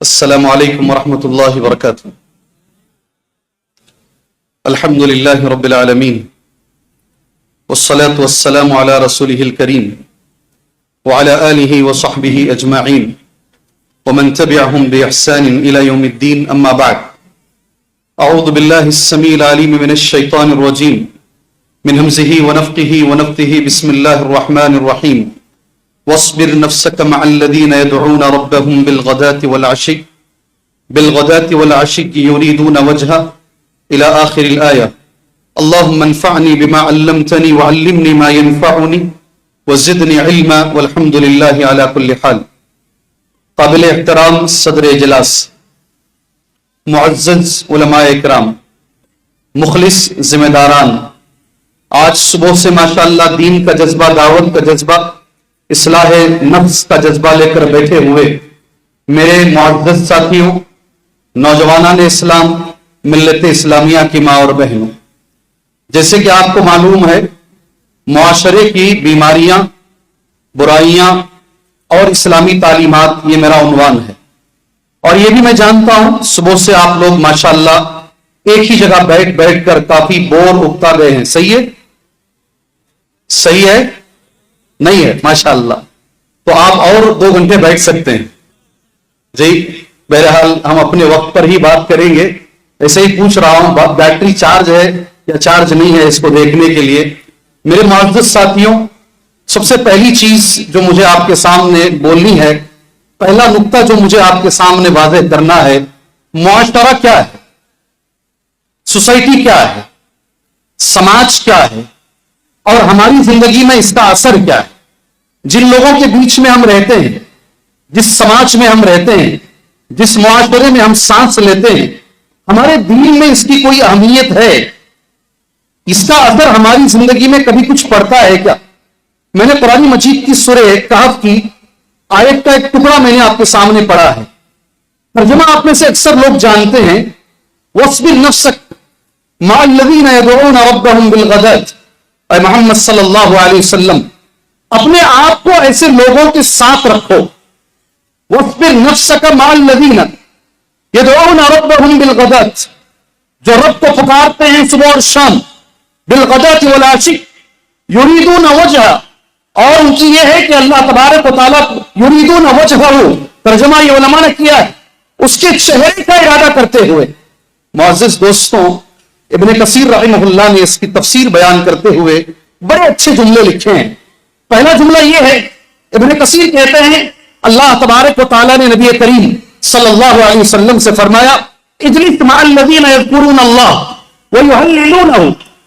السلام علیکم ورحمۃ اللہ وبرکاتہ۔ الحمد للہ رب العالمین والصلاة والسلام علی رسولہ الکریم وعلی آلہ وصحبہ اجمعین ومن تبعهم بإحسان إلى يوم الدین، اما بعد۔ اعوذ باللہ السمیع العلیم من الشیطان الرجیم من ہمزہ ونفخہ ونفثہ، بسم اللہ الرحمن الرحیم۔ واصبر نفسك مع الذين يدعون ربهم بالغداة والعشي يريدون وجهه إلى آخر الآية۔ اللهم انفعني بما علمتني وعلمني ما ينفعني وزدني علما والحمد لله على كل حال۔ قابل احترام صدر اجلاس، معزز علماء اکرام، مخلص ذمہ داران، آج صبح سے ماشاءاللہ دین کا جذبہ، دعوت کا جذبہ، اصلاح نفس کا جذبہ لے کر بیٹھے ہوئے میرے معزز ساتھیوں، نوجوانان اسلام، ملت اسلامیہ کی ماں اور بہنوں، جیسے کہ آپ کو معلوم ہے معاشرے کی بیماریاں، برائیاں اور اسلامی تعلیمات، یہ میرا عنوان ہے۔ اور یہ بھی میں جانتا ہوں صبح سے آپ لوگ ماشاءاللہ ایک ہی جگہ بیٹھ کر کافی بور اگتا گئے ہیں۔ صحیح ہے؟ صحیح ہے؟ نہیں ہے؟ ماشاءاللہ۔ تو آپ اور 2 گھنٹے بیٹھ سکتے ہیں جی۔ بہرحال ہم اپنے وقت پر ہی بات کریں گے، ایسے ہی پوچھ رہا ہوں بیٹری چارج ہے یا چارج نہیں ہے اس کو دیکھنے کے لیے۔ میرے معزز ساتھیوں، سب سے پہلی چیز جو مجھے آپ کے سامنے بولنی ہے، پہلا نقطہ جو مجھے آپ کے سامنے واضح کرنا ہے، معاشرہ کیا ہے، سوسائٹی کیا ہے، سماج کیا ہے، اور ہماری زندگی میں اس کا اثر کیا ہے۔ جن لوگوں کے بیچ میں ہم رہتے ہیں، جس سماج میں ہم رہتے ہیں، جس معاشرے میں ہم سانس لیتے ہیں، ہمارے دین میں اس کی کوئی اہمیت ہے؟ اس کا اثر ہماری زندگی میں کبھی کچھ پڑتا ہے کیا؟ میں نے قرآن مجید کی سورہ کہف کی آیت کا ایک ٹکڑا میں نے آپ کے سامنے پڑھا ہے، ترجمہ آپ میں سے اکثر لوگ جانتے ہیں، وَاصْبِرْ نَفْسَكَ مَعَ الَّذِينَ يَدْعُونَ رَبَّهُمْ بِالْغَدَاةِ۔ اے محمد صلی اللہ علیہ وسلم، اپنے آپ کو ایسے لوگوں کے ساتھ رکھو۔ وَاصْبِرْ نَفْسَكَ مَعَ الَّذِينَ يَدْعُونَ رَبَّهُمْ بِالْغَدَاةِ، جو رب کو پکارتے ہیں صبح اور شام، بِالْغَدَاةِ وَالْعَشِيِّ يُرِيدُونَ وَجْهَهُ، اور ان کی یہ ہے کہ اللہ تبارک و تعالیٰ يُرِيدُونَ وَجْهَهُ، ترجمہ یہ علماء نے کیا ہے اس کے چہرے کا ارادہ کرتے ہوئے۔ معزز دوستوں، ابن کثیر رحمہ اللہ نے اس کی تفسیر بیان کرتے ہوئے بڑے اچھے جملے لکھے ہیں۔ پہلا جملہ یہ ہے، ابن کثیر کہتے ہیں اللہ تبارک و تعالیٰ نے نبی کریم صلی اللہ علیہ وسلم سے فرمایا، اجلس مع الذین یذکرون اللہ ویہللونہ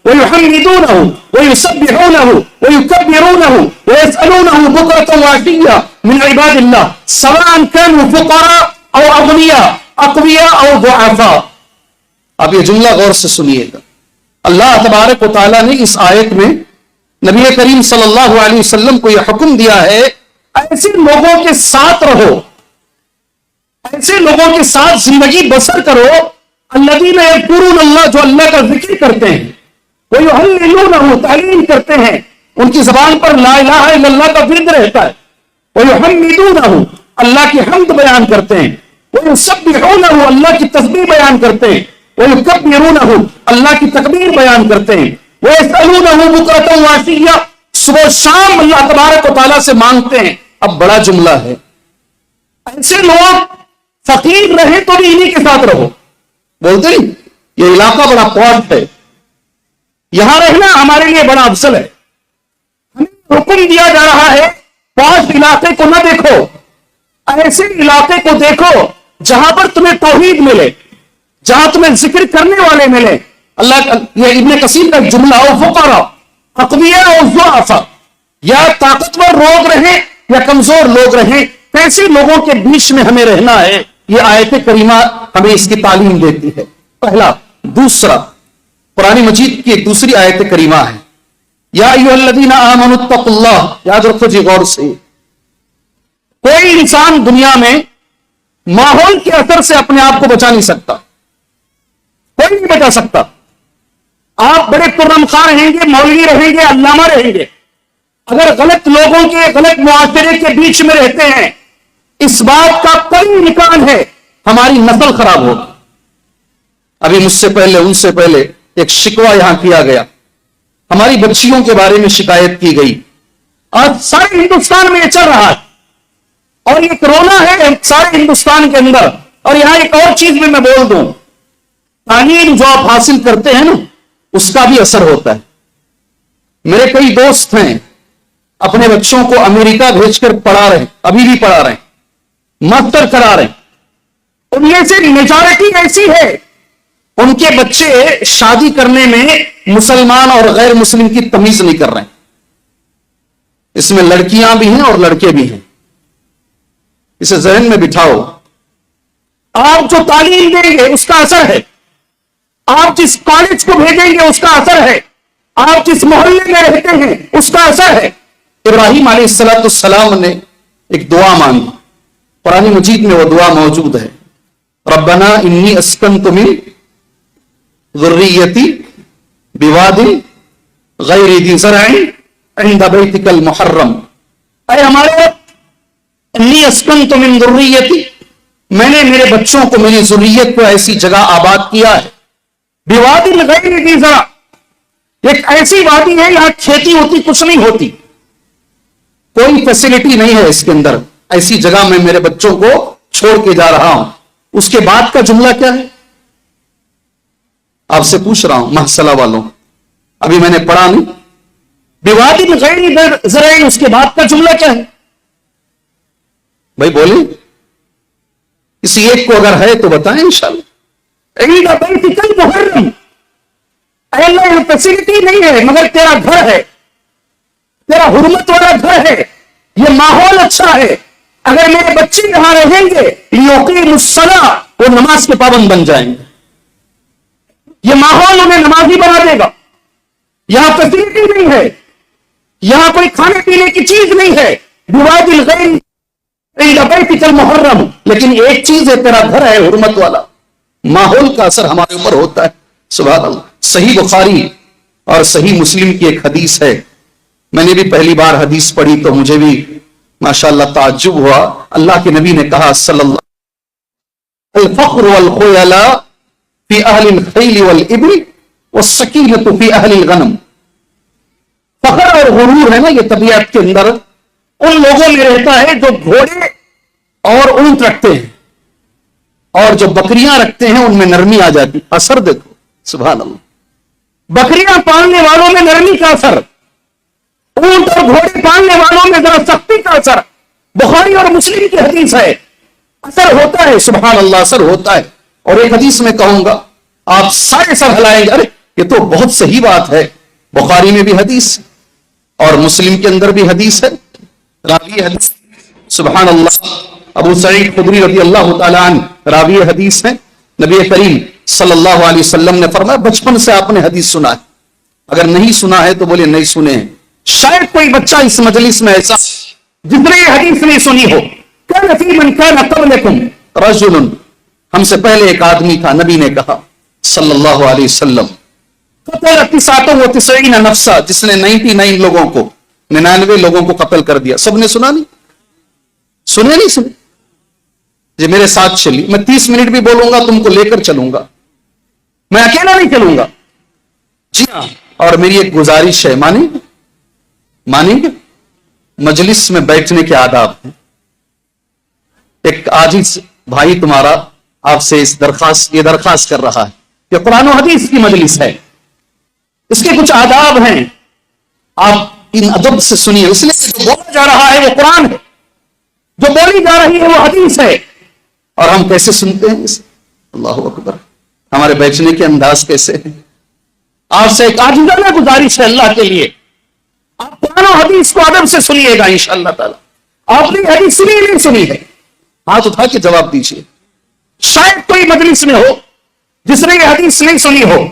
ویحمدونہ ویسبحونہ ویکبرونہ ویسألونہ بکرۃ وعشیا من عباد اللہ سواء کانوا فقراء او اغنیاء اقویاء او ضعفاء۔ اب یہ جملہ غور سے سنیے گا۔ اللہ تبارک و تعالیٰ نے اس آیت میں نبی کریم صلی اللہ علیہ وسلم کو یہ حکم دیا ہے، ایسے لوگوں کے ساتھ رہو، ایسے لوگوں کے ساتھ زندگی بسر کرو، الذین یذکرون اللہ، جو اللہ کا ذکر کرتے ہیں، ویحللونہ، تعلیم کرتے ہیں، ان کی زبان پر لا الہ الا اللہ کا ورد رہتا ہے، ویحمدونہ، اللہ کی حمد بیان کرتے ہیں، ویسبحونہ، اللہ کی تسبیح بیان کرتے ہیں، وَيُكَبِّرُونَهُ، اللہ کی تکبیر بیان کرتے ہیں، وَيَسْأَلُونَهُ بُكْرَةً وَعَشِيًّا، صبح شام اللہ تبارک و تعالیٰ سے مانگتے ہیں۔ اب بڑا جملہ ہے، ایسے لوگ فقیر رہے تو بھی انہی کے ساتھ رہو۔ بولتے نہیں یہ علاقہ بڑا پاش ہے، یہاں رہنا ہمارے لیے بڑا افضل ہے۔ ہمیں حکم دیا جا رہا ہے پاش علاقے کو نہ دیکھو، ایسے علاقے کو دیکھو جہاں پر تمہیں توحید ملے، جہاں تمہیں ذکر کرنے والے ملے۔ اللہ، یہ ابن کثیر کا جملہ، او فقراء اقویاء او ضعفاء، یا طاقتور لوگ رہیں یا کمزور لوگ رہیں، ایسے لوگوں کے بیچ میں ہمیں رہنا ہے۔ یہ آیت کریمہ ہمیں اس کی تعلیم دیتی ہے، پہلا۔ دوسرا، قرآن مجید کی ایک دوسری آیت کریمہ ہے، یا ایھا الذین آمنوا اتقوا اللہ۔ یاد رکھو جی غور سے، کوئی انسان دنیا میں ماحول کے اثر سے اپنے آپ کو بچا نہیں سکتا، کوئی نہیں بچا سکتا۔ آپ بڑے پرنم خواہ رہیں گے، مولوی رہیں گے، علامہ رہیں گے، اگر غلط لوگوں کے، غلط معاشرے کے بیچ میں رہتے ہیں، اس بات کا کوئی امکان ہے ہماری نسل خراب ہوگی. ابھی مجھ سے پہلے ان سے پہلے ایک شکوہ یہاں کیا گیا, ہماری بچیوں کے بارے میں شکایت کی گئی. آج سارے ہندوستان میں یہ چل رہا ہے اور یہ کرونا ہے سارے ہندوستان کے اندر. اور یہاں ایک اور چیز بھی میں بول دوں, تعلیم جو آپ حاصل کرتے ہیں نا اس کا بھی اثر ہوتا ہے. میرے کئی دوست ہیں اپنے بچوں کو امریکہ بھیج کر پڑھا رہے ہیں, ابھی بھی پڑھا رہے ہیں, ماسٹر کرا رہے ہیں. ان میں سے میجورٹی ایسی ہے ان کے بچے شادی کرنے میں مسلمان اور غیر مسلم کی تمیز نہیں کر رہے ہیں. اس میں لڑکیاں بھی ہیں اور لڑکے بھی ہیں. اسے ذہن میں بٹھاؤ. آپ جو تعلیم دیں گے اس کا اثر ہے, آپ جس کالج کو بھیجیں گے اس کا اثر ہے, آپ جس محلے میں رہتے ہیں اس کا اثر ہے. ابراہیم علیہ السلام نے ایک دعا مانگی, قرآن مجید میں وہ دعا موجود ہے, ربنا انی اسکنت من ذریتی بواد غیر ذی زرع عند بیتک المحرم. اے ہمارے انی اسکنت من ذریتی, میں نے میرے بچوں کو, میری ذریت کو ایسی جگہ آباد کیا ہے, بواد غیر ذی زرع, ایک ایسی وادی ہے یہاں کھیتی ہوتی کچھ نہیں ہوتی, کوئی فیسلٹی نہیں ہے اس کے اندر, ایسی جگہ میں میرے بچوں کو چھوڑ کے جا رہا ہوں. اس کے بعد کا جملہ کیا ہے آپ سے پوچھ رہا ہوں محصلہ والوں, ابھی میں نے پڑھا نہیں. بواد غیر زرع, اس کے بعد کا جملہ کیا ہے بھائی بولیں, کسی ایک کو اگر ہے تو بتائیں انشاءاللہ. محرم, اے اللہ یہاں فیسلٹی نہیں ہے مگر تیرا گھر ہے, تیرا حرمت والا گھر ہے, یہ ماحول اچھا ہے, اگر میرے بچے یہاں رہیں گے یقیم الصلاۃ, وہ نماز کے پابند بن جائیں گے, یہ ماحول انہیں نمازی بنا دے گا. یہاں فیسلٹی نہیں ہے, یہاں کوئی کھانے پینے کی چیز نہیں ہے, بواد غیر بیتک المحرم, لیکن ایک چیز ہے تیرا گھر ہے حرمت والا. ماحول کا اثر ہمارے اوپر ہوتا ہے. سبحان اللہ. صحیح بخاری اور صحیح مسلم کی ایک حدیث ہے, میں نے بھی پہلی بار حدیث پڑھی تو مجھے بھی ماشاءاللہ تعجب ہوا. اللہ کے نبی نے کہا صلی اللہ الفخر والخیلاء فی اہل الخیل والابل والسکینۃ فی اہل الغنم. فخر اور غرور ہے نا یہ طبیعت کے اندر ان لوگوں میں رہتا ہے جو گھوڑے اور اونٹ رکھتے ہیں, اور جو بکریاں رکھتے ہیں ان میں نرمی آ جاتی. اثر دیکھو سبحان اللہ, بکریاں پالنے والوں میں نرمی کا اثر, اونٹ اور گھوڑے پالنے والوں میں ذرا سختی کا اثر. بخاری اور مسلم کی حدیث ہے, اثر ہوتا ہے. سبحان اللہ, اثر ہوتا ہے. اور ایک حدیث میں کہوں گا آپ سارے سر ہلائیں گے, ارے یہ تو بہت صحیح بات ہے. بخاری میں بھی حدیث اور مسلم کے اندر بھی حدیث ہے. راوی حدیث سبحان اللہ ابو سعید خدری رضی اللہ تعالیٰ عنہ راوی حدیث ہے. نبی کریم صلی اللہ علیہ وسلم نے فرمایا بچپن سے آپ نے حدیث سنا ہے, اگر نہیں سنا ہے تو بولے نہیں سنے ہیں. شاید کوئی بچہ اس مجلس میں ایسا جس نے یہ حدیث نہیں سنی ہو. کان فی من کان قبلکم رجل, ہم سے پہلے ایک آدمی تھا, نبی نے کہا صلی اللہ علیہ وسلم قتل 99 نفسا, جس نے 99 لوگوں کو 99 لوگوں کو قتل کر دیا. سب نے سنا نہیں سنے, نہیں سنے. جی میرے ساتھ چلی, میں 30 منٹ بھی بولوں گا تم کو لے کر چلوں گا, میں اکیلا نہیں چلوں گا. جی ہاں, اور میری ایک گزارش ہے, مانیں گے مجلس میں بیٹھنے کے آداب ہیں. ایک عاجز بھائی تمہارا آپ سے یہ درخواست کر رہا ہے کہ قرآن و حدیث کی مجلس ہے, اس کے کچھ آداب ہیں, آپ ان ادب سے سنیے. اس لیے جو بولا جا رہا ہے وہ قرآن ہے, جو بولی جا رہی ہے وہ حدیث ہے. اور ہم کیسے سنتے ہیں اسے, اللہ اکبر, ہمارے بیٹھنے کے انداز کیسے ہیں. آپ سے ایک عاجزانہ گزارش ہے اللہ کے لیے, آپ قرآن و حدیث کو ادب سے سنیے گا انشاءاللہ تعالی. آپ نے حدیث سنی نہیں سنی ہے, ہاتھ اٹھا کے جواب دیجیے. شاید کوئی مجلس میں ہو جس نے یہ حدیث نہیں سنی ہو.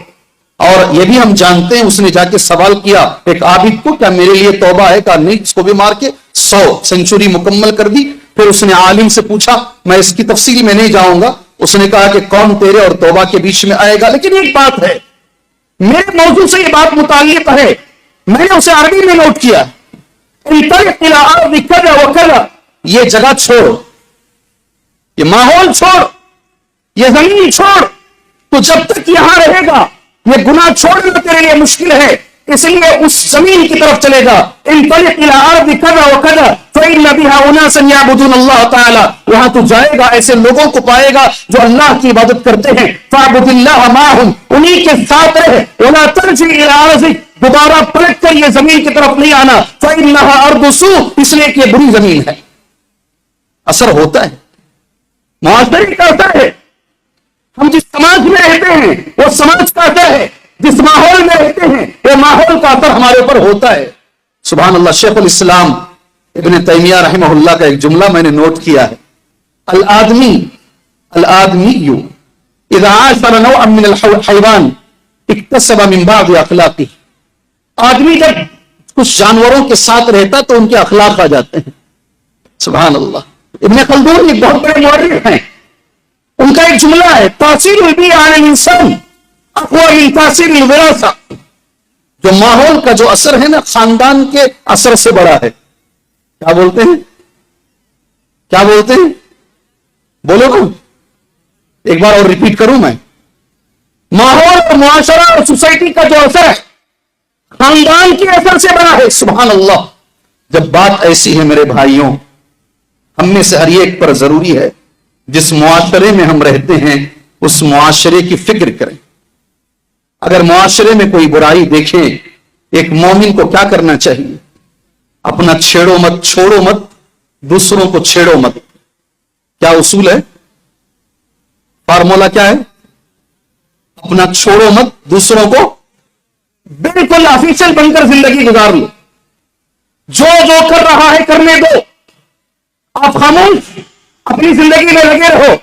اور یہ بھی ہم جانتے ہیں, اس نے جا کے سوال کیا ایک عابد کو, کیا میرے لیے توبہ ہے؟ کہا نہیں, اس کو بھی مار کے 100 سینچری مکمل کر دی. پھر اس نے عالم سے پوچھا, میں اس کی تفصیل میں نہیں جاؤں گا. اس نے کہا کہ کون تیرے اور توبہ کے بیچ میں آئے گا. لیکن ایک بات ہے, میرے موضوع سے یہ بات متعلق ہے, میں نے اسے عربی میں نوٹ کیا, یہ جگہ چھوڑ, یہ ماحول چھوڑ, یہ زمین چھوڑ، تو جب تک یہاں رہے گا یہ گناہ چھوڑنا تیرے لیے مشکل ہے، اس لیے اس زمین کی طرف چلے گا. انطلق الى ارض كذا وكذا فإن بها اناسا يعبدون الله تعالی، وہاں تو جائے گا ایسے لوگوں کو پائے گا جو اللہ کی عبادت کرتے ہیں. فاعبد الله معهم، انہی کے ساتھ رہ. ولا ترجع الى ارضك، دوبارہ پلٹ کر یہ زمین کی طرف نہیں آنا. فإنها ارض سوء، اس لیے کہ بری زمین ہے. اثر ہوتا ہے، معاشرے کا اثر ہے. ہم جس سماج میں رہتے ہیں وہ سماج کا اثر ہے، جس ماحول میں رہتے ہیں وہ ماحول کا اثر ہمارے اوپر ہوتا ہے. سبحان اللہ. شیخ الاسلام ابن تیمیہ رحمہ اللہ کا ایک جملہ میں نے نوٹ کیا ہے: الآدمی اذا عاشر نوعا من الحیوان اکتسب من بعض اخلاقه. آدمی جب کچھ جانوروں کے ساتھ رہتا تو ان کے اخلاق آ جاتے ہیں. سبحان اللہ. ابن خلدون ایک بہت بڑے مورخ ہیں، ان کا ایک جملہ ہے: تاثیر البیئہ علی الانسان اقوی من تاثیر الوراثہ. جو ماحول کا جو اثر ہے نا، خاندان کے اثر سے بڑا ہے. کیا بولتے ہیں؟ کیا بولتے ہیں؟ بولو نا ایک بار اور ریپیٹ کروں میں. ماحول اور معاشرہ اور سوسائٹی کا جو اثر ہے خاندان کے اثر سے بڑا ہے. سبحان اللہ. جب بات ایسی ہے میرے بھائیوں، ہم میں سے ہر ایک پر ضروری ہے جس معاشرے میں ہم رہتے ہیں اس معاشرے کی فکر کریں. اگر معاشرے میں کوئی برائی دیکھیں، ایک مومن کو کیا کرنا چاہیے؟ اپنا چھیڑو مت، چھوڑو مت، دوسروں کو چھیڑو مت. کیا اصول ہے؟ فارمولا کیا ہے؟ اپنا چھوڑو مت، دوسروں کو بالکل آفیشل بن کر زندگی گزار لو. جو کر رہا ہے کرنے دو، آپ خاموش اپنی زندگی میں لگے رہو.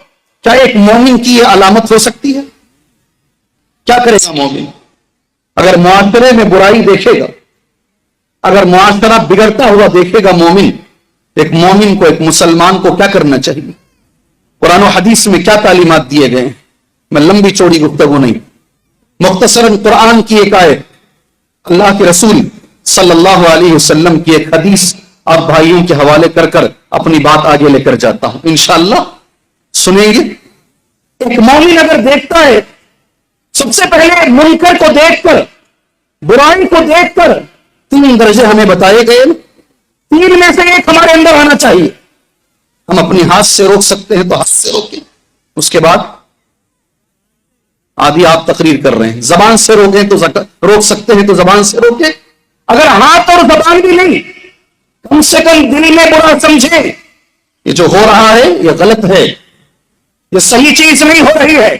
کیا ایک مومن کی یہ علامت ہو سکتی ہے؟ کیا کرے گا مومن؟ اگر معاشرے میں برائی دیکھے گا، اگر معاشرہ بگڑتا ہوا دیکھے گا مومن، ایک مومن کو، ایک مسلمان کو کیا کرنا چاہیے؟ قرآن و حدیث میں کیا تعلیمات دیے گئے ہیں؟ میں لمبی چوڑی گفتگو نہیں، مختصراً قرآن کی ایک آیت، اللہ کے رسول صلی اللہ علیہ وسلم کی ایک حدیث آپ بھائیوں کے حوالے کر کر اپنی بات آگے لے کر جاتا ہوں. انشاءاللہ سنیں گے. ایک مومن اگر دیکھتا ہے، سب سے پہلے منکر کو دیکھ کر، برائی کو دیکھ کر 3 درجے ہمیں بتائے گئے، 3 میں سے ایک ہمارے اندر آنا چاہیے. ہم اپنی ہاتھ سے روک سکتے ہیں تو ہاتھ سے روکیں. اس کے بعد آدھی آپ تقریر کر رہے ہیں، زبان سے روکیں تو روک سکتے ہیں تو زبان سے روکیں. اگر ہاتھ اور زبان بھی نہیں، کم سے کم دل میں برا سمجھے یہ جو ہو رہا ہے یہ غلط ہے، یہ صحیح چیز نہیں ہو رہی ہے.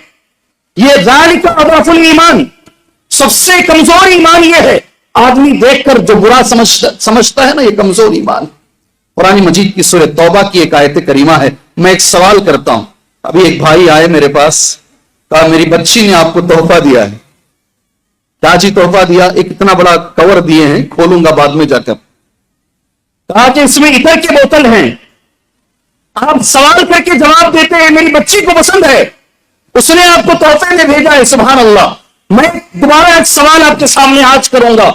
یہ ذالک اضعف الایمان، سب سے کمزور ایمان یہ ہے. آدمی دیکھ کر جو برا سمجھتا ہے نا، یہ کمزور ایمان. قرآن مجید کی سورہ توبہ کی ایک آیت کریمہ ہے. میں ایک سوال کرتا ہوں. ابھی ایک بھائی آئے میرے پاس، کہا میری بچی نے آپ کو تحفہ دیا ہے. کیا جی تحفہ دیا؟ ایک اتنا بڑا کور دیے ہیں، کھولوں گا بعد میں جا کر. کہا کہ اس میں عطر کی بوتل ہیں. آپ سوال کر کے جواب دیتے ہیں میری بچی کو پسند ہے، اس نے آپ کو تحفے میں بھیجا ہے. سبحان اللہ. میں دوبارہ ایک سوال آپ کے سامنے آج کروں گا.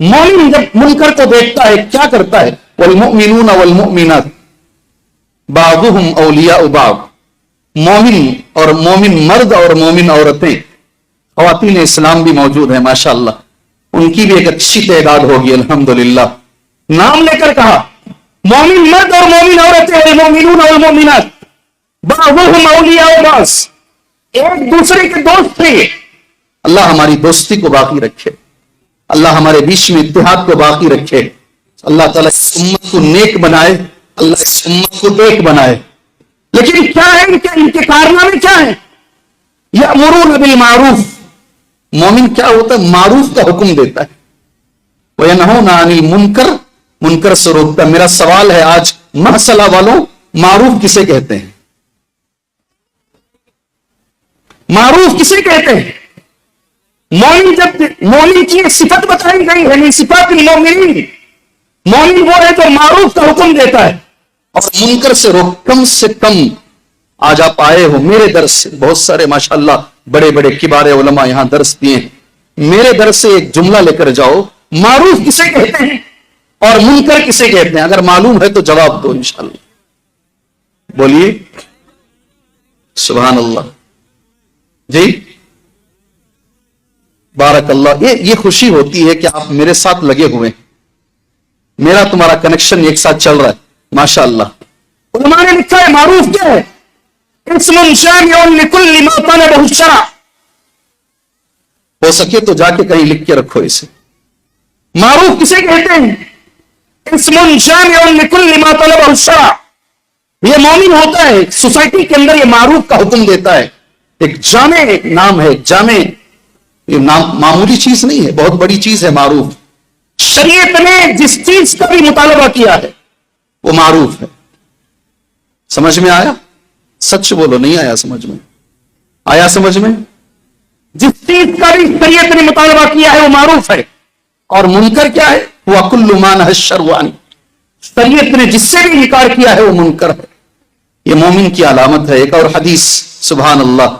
مومن جب منکر کو دیکھتا ہے کیا کرتا ہے؟ والمؤمنون والمؤمنات بعضهم اولیاء بعض. مومن اور مومن مرد اور مومن عورتیں، خواتین اسلام بھی موجود ہیں ماشاءاللہ، ان کی بھی ایک اچھی تعداد ہوگی الحمدللہ. نام لے کر کہا مومن مرد اور مومن عورتیں، والمؤمنون والمؤمنات بعضهم اولیاء بعض، ایک دوسرے کے دوست تھے. اللہ ہماری دوستی کو باقی رکھے، اللہ ہمارے بیچ میں اتحاد کو باقی رکھے. اللہ تعالیٰ اس امت کو نیک بنائے، اللہ اس امت کو ایک بنائے. لیکن کیا ہے ان کے کارنامے کیا ہیں؟ یأمرون بالمعروف. مومن کیا ہوتا ہے؟ معروف کا حکم دیتا ہے. وینہون عن المنکر، منکر سے روکتا ہے. میرا سوال ہے آج مسئلہ والوں، معروف کسے کہتے ہیں؟ معروف کسے کہتے ہیں؟ مومن، جب مومن کی ایک صفت بتائی گئی ہے، صفات المومنین، مومن وہ ہے جو معروف کا حکم دیتا ہے اور منکر سے روک. کم سے کم آج آپ آئے ہو میرے درس سے، بہت سارے ماشاءاللہ بڑے بڑے کبار علماء یہاں درس دیے ہیں، میرے درس سے ایک جملہ لے کر جاؤ، معروف کسے کہتے ہیں اور منکر کسے کہتے ہیں؟ اگر معلوم ہے تو جواب دو انشاءاللہ. بولیے سبحان اللہ. جی بارک اللہ، یہ خوشی ہوتی ہے کہ آپ میرے ساتھ لگے ہوئے ہیں، میرا تمہارا کنیکشن ایک ساتھ چل رہا ہے ماشاء اللہ۔ علماء نے لکھا ہے معروف کیا ہے؟ اسم جامع لكل ما طلبه الشرع۔ ہو سکے تو جا کے کہیں لکھ کے رکھو اسے۔ معروف کسے کہتے ہیں؟ اسم جامع لكل ما طلبه الشرع۔ یہ مومن ہوتا ہے، سوسائٹی کے اندر یہ معروف کا حکم دیتا ہے، ایک جامع نام ہے، جامع، یہ نام معمولی چیز نہیں ہے، بہت بڑی چیز ہے معروف۔ شریعت نے جس چیز کا بھی مطالبہ کیا ہے وہ معروف ہے۔ سمجھ میں آیا؟ سچ بولو، نہیں آیا سمجھ میں؟ آیا سمجھ میں؟ جس چیز کا بھی شریعت نے مطالبہ کیا ہے وہ معروف ہے۔ اور منکر کیا ہے؟ وہ کل ما نہى الشرع عنہ، شریعت نے جس سے بھی انکار کیا ہے وہ منکر ہے۔ یہ مومن کی علامت ہے۔ ایک اور حدیث، سبحان اللہ،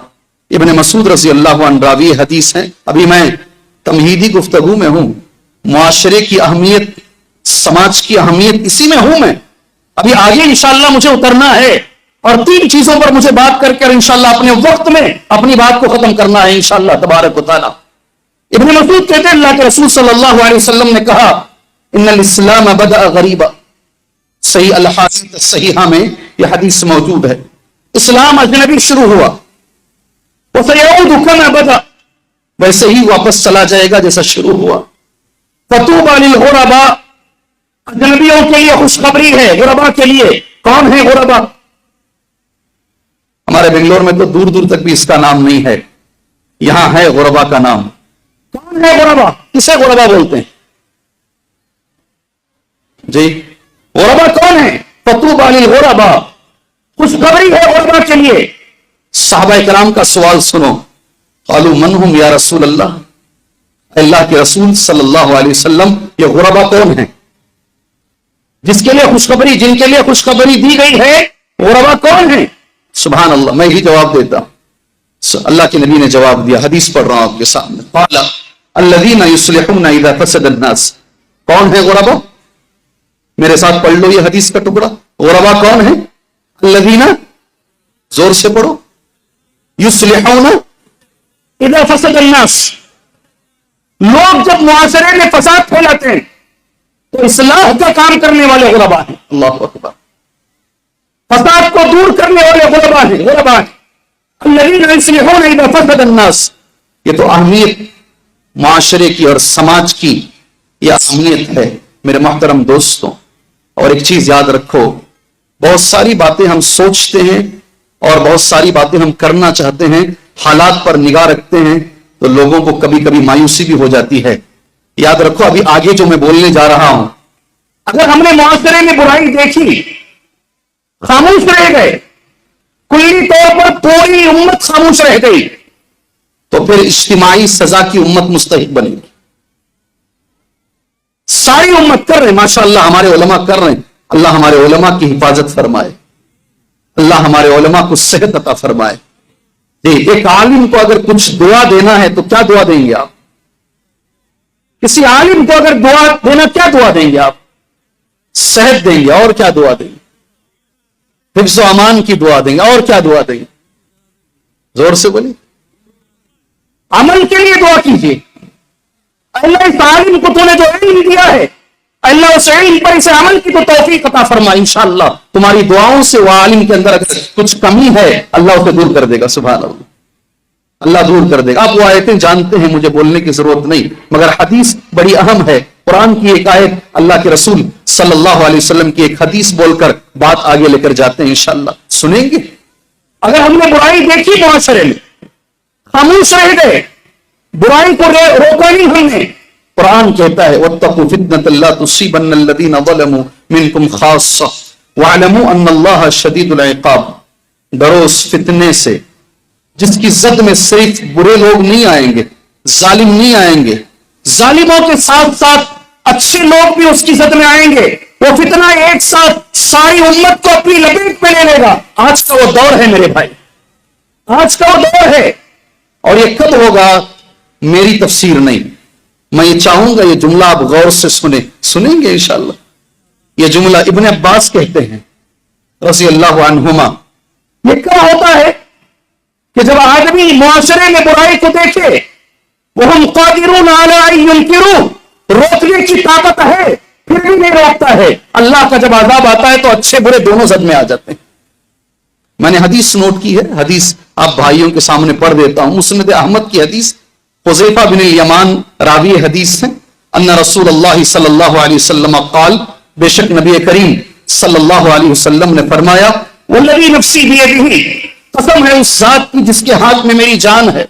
ابن مسعود رضی اللہ عنہ راوی حدیث ہیں۔ ابھی میں تمہیدی گفتگو میں ہوں، معاشرے کی اہمیت، سماج کی اہمیت اسی میں ہوں میں۔ ابھی آگے انشاءاللہ مجھے اترنا ہے اور 3 چیزوں پر مجھے بات کر کے انشاءاللہ اپنے وقت میں اپنی بات کو ختم کرنا ہے انشاءاللہ تبارک و تعالی۔ ابن مسعود کہتے ہیں اللہ کے رسول صلی اللہ علیہ وسلم نے کہا ان الاسلام بدأ غریبا، صحیح الحدیث صحیحہ میں یہ حدیث موجود ہے، اسلام اجنبی شروع ہوا، وسيعود كما بدأ، ویسے ہی واپس چلا جائے گا جیسا شروع ہوا۔ فطوبى للغرباء، اجنبیوں کے لیے خوشخبری ہے، غرباء کے لیے۔ کون ہے غرباء؟ ہمارے بنگلور میں تو دور دور تک بھی اس کا نام نہیں ہے، یہاں ہے غرباء کا نام۔ کون ہے غرباء؟ کسے غرباء بولتے ہیں جی؟ غرباء کون ہے؟ فطوبى للغرباء، خوشخبری ہے غرباء کے لیے۔ صحابہ کرام کا سوال سنو، قالوا من هم یا رسول اللہ، اللہ کے رسول صلی اللہ علیہ وسلم یہ غرباء کون ہیں؟ جس کے لیے خوشخبری، جن کے لیے خوشخبری دی گئی ہے، غرباء کون ہیں؟ سبحان اللہ، میں ہی جواب دیتا ہوں۔ اللہ کے نبی نے جواب دیا، حدیث پڑھ رہا ہوں آپ کے سامنے، قال الذین یصلحون اذا فسد الناس۔ کون ہے غرباء؟ میرے ساتھ پڑھ لو یہ حدیث کا ٹکڑا۔ غرباء کون ہیں؟ الذین، زور سے پڑھو، یصلحون اذا فسد الناس، لوگ جب معاشرے میں فساد پھیلاتے ہیں تو اصلاح کا کام کرنے والے غرباء ہیں۔ اللہ اکبر، فساد کو دور کرنے والے غرباء ہیں، غرباء ہیں۔ الذین یصلحون اذا فسد الناس، یہ تو اہمیت معاشرے کی اور سماج کی یہ اہمیت ہے میرے محترم دوستوں۔ اور ایک چیز یاد رکھو، بہت ساری باتیں ہم سوچتے ہیں اور بہت ساری باتیں ہم کرنا چاہتے ہیں، حالات پر نگاہ رکھتے ہیں تو لوگوں کو کبھی کبھی مایوسی بھی ہو جاتی ہے۔ یاد رکھو ابھی آگے جو میں بولنے جا رہا ہوں، اگر ہم نے معاشرے میں برائی دیکھی، خاموش رہ گئے، کلی طور پر پوری امت خاموش رہ گئی، تو پھر اجتماعی سزا کی امت مستحق بنے گی۔ ساری امت کر رہے ہیں، ماشاءاللہ ہمارے علماء کر رہے ہیں، اللہ ہمارے علماء کی حفاظت فرمائے، اللہ ہمارے علماء کو صحت عطا فرمائے۔ ایک عالم کو اگر کچھ دعا دینا ہے تو کیا دعا دیں گے آپ؟ کسی عالم کو اگر دعا دینا، کیا دعا دیں گے آپ؟ صحت دیں گے، اور کیا دعا دیں گے؟ حفظ و امان کی دعا دیں گے، اور کیا دعا دیں گے؟ زور سے بولیے۔ عمل کے لیے دعا کیجیے، اللہ اس عالم کو تو نے جو علم دیا ہے، اللہ اس علم پر اسے عمل کی تو توفیق عطا فرمائے۔ انشاءاللہ تمہاری دعاؤں سے وہ عالم کے اندر اگر کچھ کمی ہے اللہ اسے دور کر دے گا، سبحان اللہ، اللہ دور کر دے گا۔ آپ وہ آیتیں جانتے ہیں، مجھے بولنے کی ضرورت نہیں، مگر حدیث بڑی اہم ہے۔ قرآن کی ایک آیت، اللہ کے رسول صلی اللہ علیہ وسلم کی ایک حدیث بول کر بات آگے لے کر جاتے ہیں، انشاءاللہ سنیں گے۔ اگر ہم نے برائی دیکھی معاشرے میں، خاموش رہ گئے، برائی کو روکا نہیں ہم نے، قرآن کہتا ہے وَاتَّقُوا فِتْنَةً لَا تُصِيبَنَّ الَّذِينَ ظَلَمُوا مِنْكُمْ خَاصَّةً وَاعْلَمُوا أَنَّ اللَّهَ شَدِيدُ الْعِقَابِ۔ ڈرو اس فتنے سے جس کی زد میں صرف برے لوگ نہیں آئیں گے، ظالم نہیں آئیں گے، ظالموں کے ساتھ ساتھ اچھے لوگ بھی اس کی زد میں آئیں گے، وہ فتنہ ایک ساتھ ساری امت کو اپنی لپیٹ میں لے لے گا۔ آج کا وہ دور ہے میرے بھائی، آج کا وہ دور ہے، اور یہ کب ہوگا میری تفسیر نہیں، میں یہ چاہوں گا یہ جملہ آپ غور سے سنیں گے انشاءاللہ۔ یہ جملہ ابن عباس کہتے ہیں رضی اللہ عنہما، یہ کیا ہوتا ہے کہ جب آدمی معاشرے میں برائی کو دیکھے وہم قادرون علی ان ینکروا، روکنے کی طاقت ہے پھر بھی نہیں روکتا ہے، اللہ کا جب عذاب آتا ہے تو اچھے برے دونوں زد میں آ جاتے ہیں۔ میں نے حدیث نوٹ کی ہے، حدیث آپ بھائیوں کے سامنے پڑھ دیتا ہوں، مسند احمد کی حدیث، حذیفہ بن الیمان راوی حدیث ہے، ان رسول اللہ صلی اللہ علیہ وسلم قال، بے شک نبی کریم صلی اللہ علیہ وسلم نے فرمایا، والذی نفسی بیدہ، قسم ہے اس ذات کی جس کے ہاتھ میں میری جان ہے،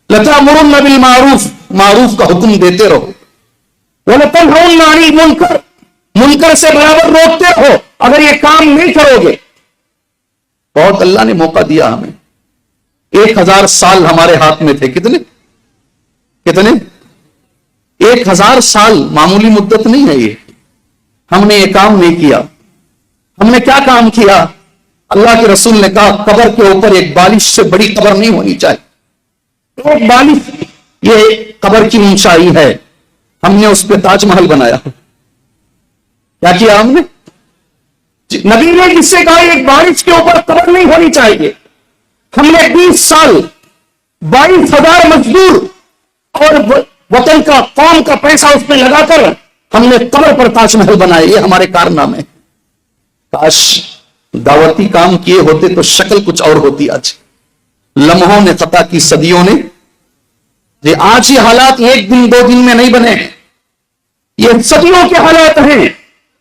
لتأمرن بالمعروف، معروف کا حکم دیتے رہو، وَلَتَنْهَوْنَ عَنِ الْمُنْكَرِ، منکر سے برابر روکتے رہو، اگر یہ کام نہیں کرو گے۔ بہت اللہ نے موقع دیا ہمیں، 1000 سال ہمارے ہاتھ میں تھے، کتنے 1000 سال معمولی مدت نہیں ہے یہ، ہم نے یہ کام نہیں کیا۔ ہم نے کیا کام کیا؟ اللہ کے رسول نے کہا قبر کے اوپر ایک بالش سے بڑی قبر نہیں ہونی چاہیے، ایک بالش یہ قبر کی اونچائی ہے، ہم نے اس پہ تاج محل بنایا۔ کیا کیا ہم نے؟ نبی نے جس سے کہا ایک بالش کے اوپر قبر نہیں ہونی چاہیے، ہم نے 20 سال 22,000 مزدور اور وطن کا قوم کا پیسہ اس پہ لگا کر ہم نے قبر پر تاج محل بنائے، یہ ہمارے کارنامے۔ کاش دعوتی کام کیے ہوتے تو شکل کچھ اور ہوتی آج۔ لمحوں نے خطا کی، صدیوں نے، یہ آج یہ حالات ایک دن 2 دن میں نہیں بنے، یہ صدیوں کے حالات ہیں۔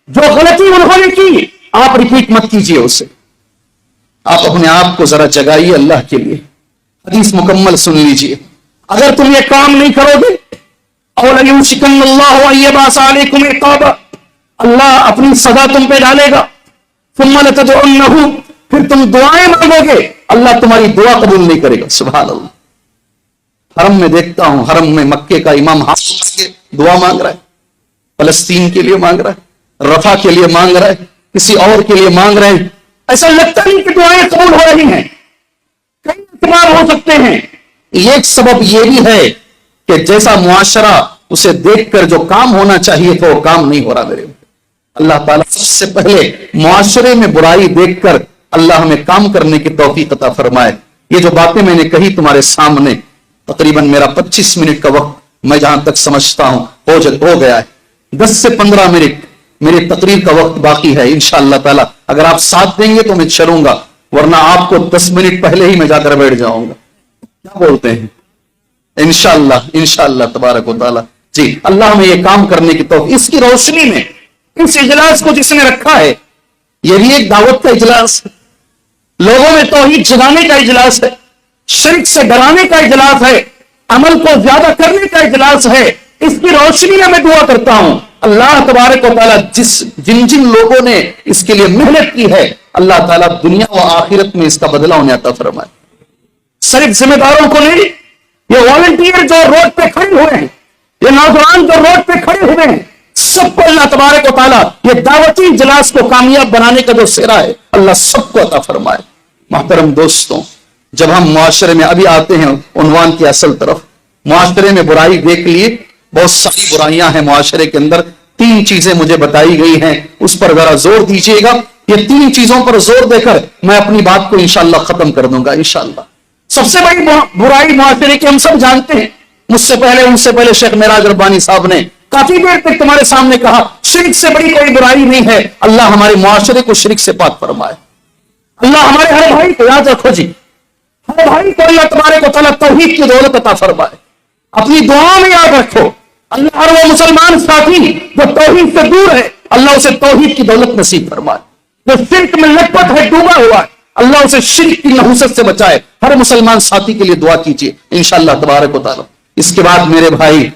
جو غلطی انہوں نے کی آپ ریپیٹ مت کیجئے اسے، آپ اپنے آپ کو ذرا جگائیے اللہ کے لیے۔ حدیث مکمل سن لیجئے، اگر تم یہ کام نہیں کرو گے اولَيُوشِكَنَّ اللَّهُ أَن يَبْعَثَ عَلَيْكُمْ عِقَابًا، اللہ اپنی سزا تم پہ ڈالے گا۔ ثُمَّ لَتَدْعُنَّهُ، پھر تم دعائیں مانگو گے، اللہ تمہاری دعا قبول نہیں کرے گا۔ سبحان اللہ، حرم میں دیکھتا ہوں، حرم میں مکے کا امام ہاتھ کے دعا مانگ رہا ہے، فلسطین کے لیے مانگ رہا ہے، رفح کے لیے مانگ رہا ہے، کسی اور کے لیے مانگ رہے ہیں۔ ایسا لگتا نہیں کہ دعائیں قبول ہو رہی ہیں، کئی اعتبار ہو سکتے ہیں۔ ایک سبب یہ بھی ہے کہ جیسا معاشرہ اسے دیکھ کر جو کام ہونا چاہیے تھا وہ کام نہیں ہو رہا میرے۔ اللہ تعالیٰ سب سے پہلے معاشرے میں برائی دیکھ کر اللہ ہمیں کام کرنے کی توفیق عطا فرمائے۔ یہ جو باتیں میں نے کہی تمہارے سامنے، تقریباً میرا 25 منٹ کا وقت میں جہاں تک سمجھتا ہوں ہو گیا ہے، 10 سے 15 منٹ میری تقریر کا وقت باقی ہے۔ انشاءاللہ تعالیٰ اگر آپ ساتھ دیں گے تو میں چلوں گا، ورنہ آپ کو 10 منٹ پہلے ہی میں جا کر بیٹھ جاؤں گا۔ کیا بولتے ہیں؟ انشاءاللہ تبارک و تعالیٰ۔ جی، اللہ ہمیں یہ کام کرنے کی توفیق۔ اس کی روشنی میں اس اجلاس کو جس نے رکھا ہے، یہ بھی ایک دعوت کا اجلاس ہے، لوگوں میں توحید جگانے کا اجلاس ہے، شرک سے ڈرانے کا اجلاس ہے، عمل کو زیادہ کرنے کا اجلاس ہے۔ اس کی روشنی میں میں دعا کرتا ہوں اللہ تبارک و تعالیٰ جن لوگوں نے اس کے لیے محنت کی ہے، اللہ تعالیٰ دنیا و آخرت میں اس کا بدلہ انہیں عطا فرمائے۔ صرف ذمہ داروں کو نہیں، یہ والنٹیئر جو روڈ پہ کھڑے ہوئے ہیں، یہ نوجوان جو روڈ پہ کھڑے ہوئے ہیں، سب کو اللہ تبارک و تعالیٰ یہ دعوتی اجلاس کو کامیاب بنانے کا جو سہرا ہے اللہ سب کو عطا فرمائے۔ محترم دوستوں، جب ہم معاشرے میں ابھی آتے ہیں عنوان کی اصل طرف، معاشرے میں برائی دیکھ لیے، بہت ساری برائیاں ہیں معاشرے کے اندر۔ 3 چیزیں مجھے بتائی گئی ہیں، اس پر ذرا زور دیجیے گا۔ یہ 3 چیزوں پر زور دے کر میں اپنی بات کو انشاءاللہ ختم کر دوں گا انشاءاللہ۔ سب سے بڑی برائی معاشرے کی ہم سب جانتے ہیں، مجھ سے پہلے ان سے پہلے شیخ معراج ربانی صاحب نے کافی دیر تک تمہارے سامنے کہا، شرک سے بڑی کوئی برائی نہیں ہے۔ اللہ ہمارے معاشرے کو شرک سے پاک فرمائے۔ اللہ ہمارے ہر بھائی کو، یاد رکھو جی، ہر بھائی کو اللہ تبارک و تعالیٰ توحید کی دولت عطا فرمائے۔ اپنی دعاؤں میں یاد رکھو، اللہ ہر وہ مسلمان ساتھی جو توحید سے دور ہے، اللہ اسے توحید کی دولت نصیب فرمائے۔ جو شرک میں لٹ پٹ ہے، ڈوبا ہوا ہے، اللہ اسے شرک کی نحوست سے بچائے۔ ہر مسلمان ساتھی کے لیے دعا کیجیے انشاءاللہ تبارک و تعالیٰ۔ اس کے بعد میرے بھائی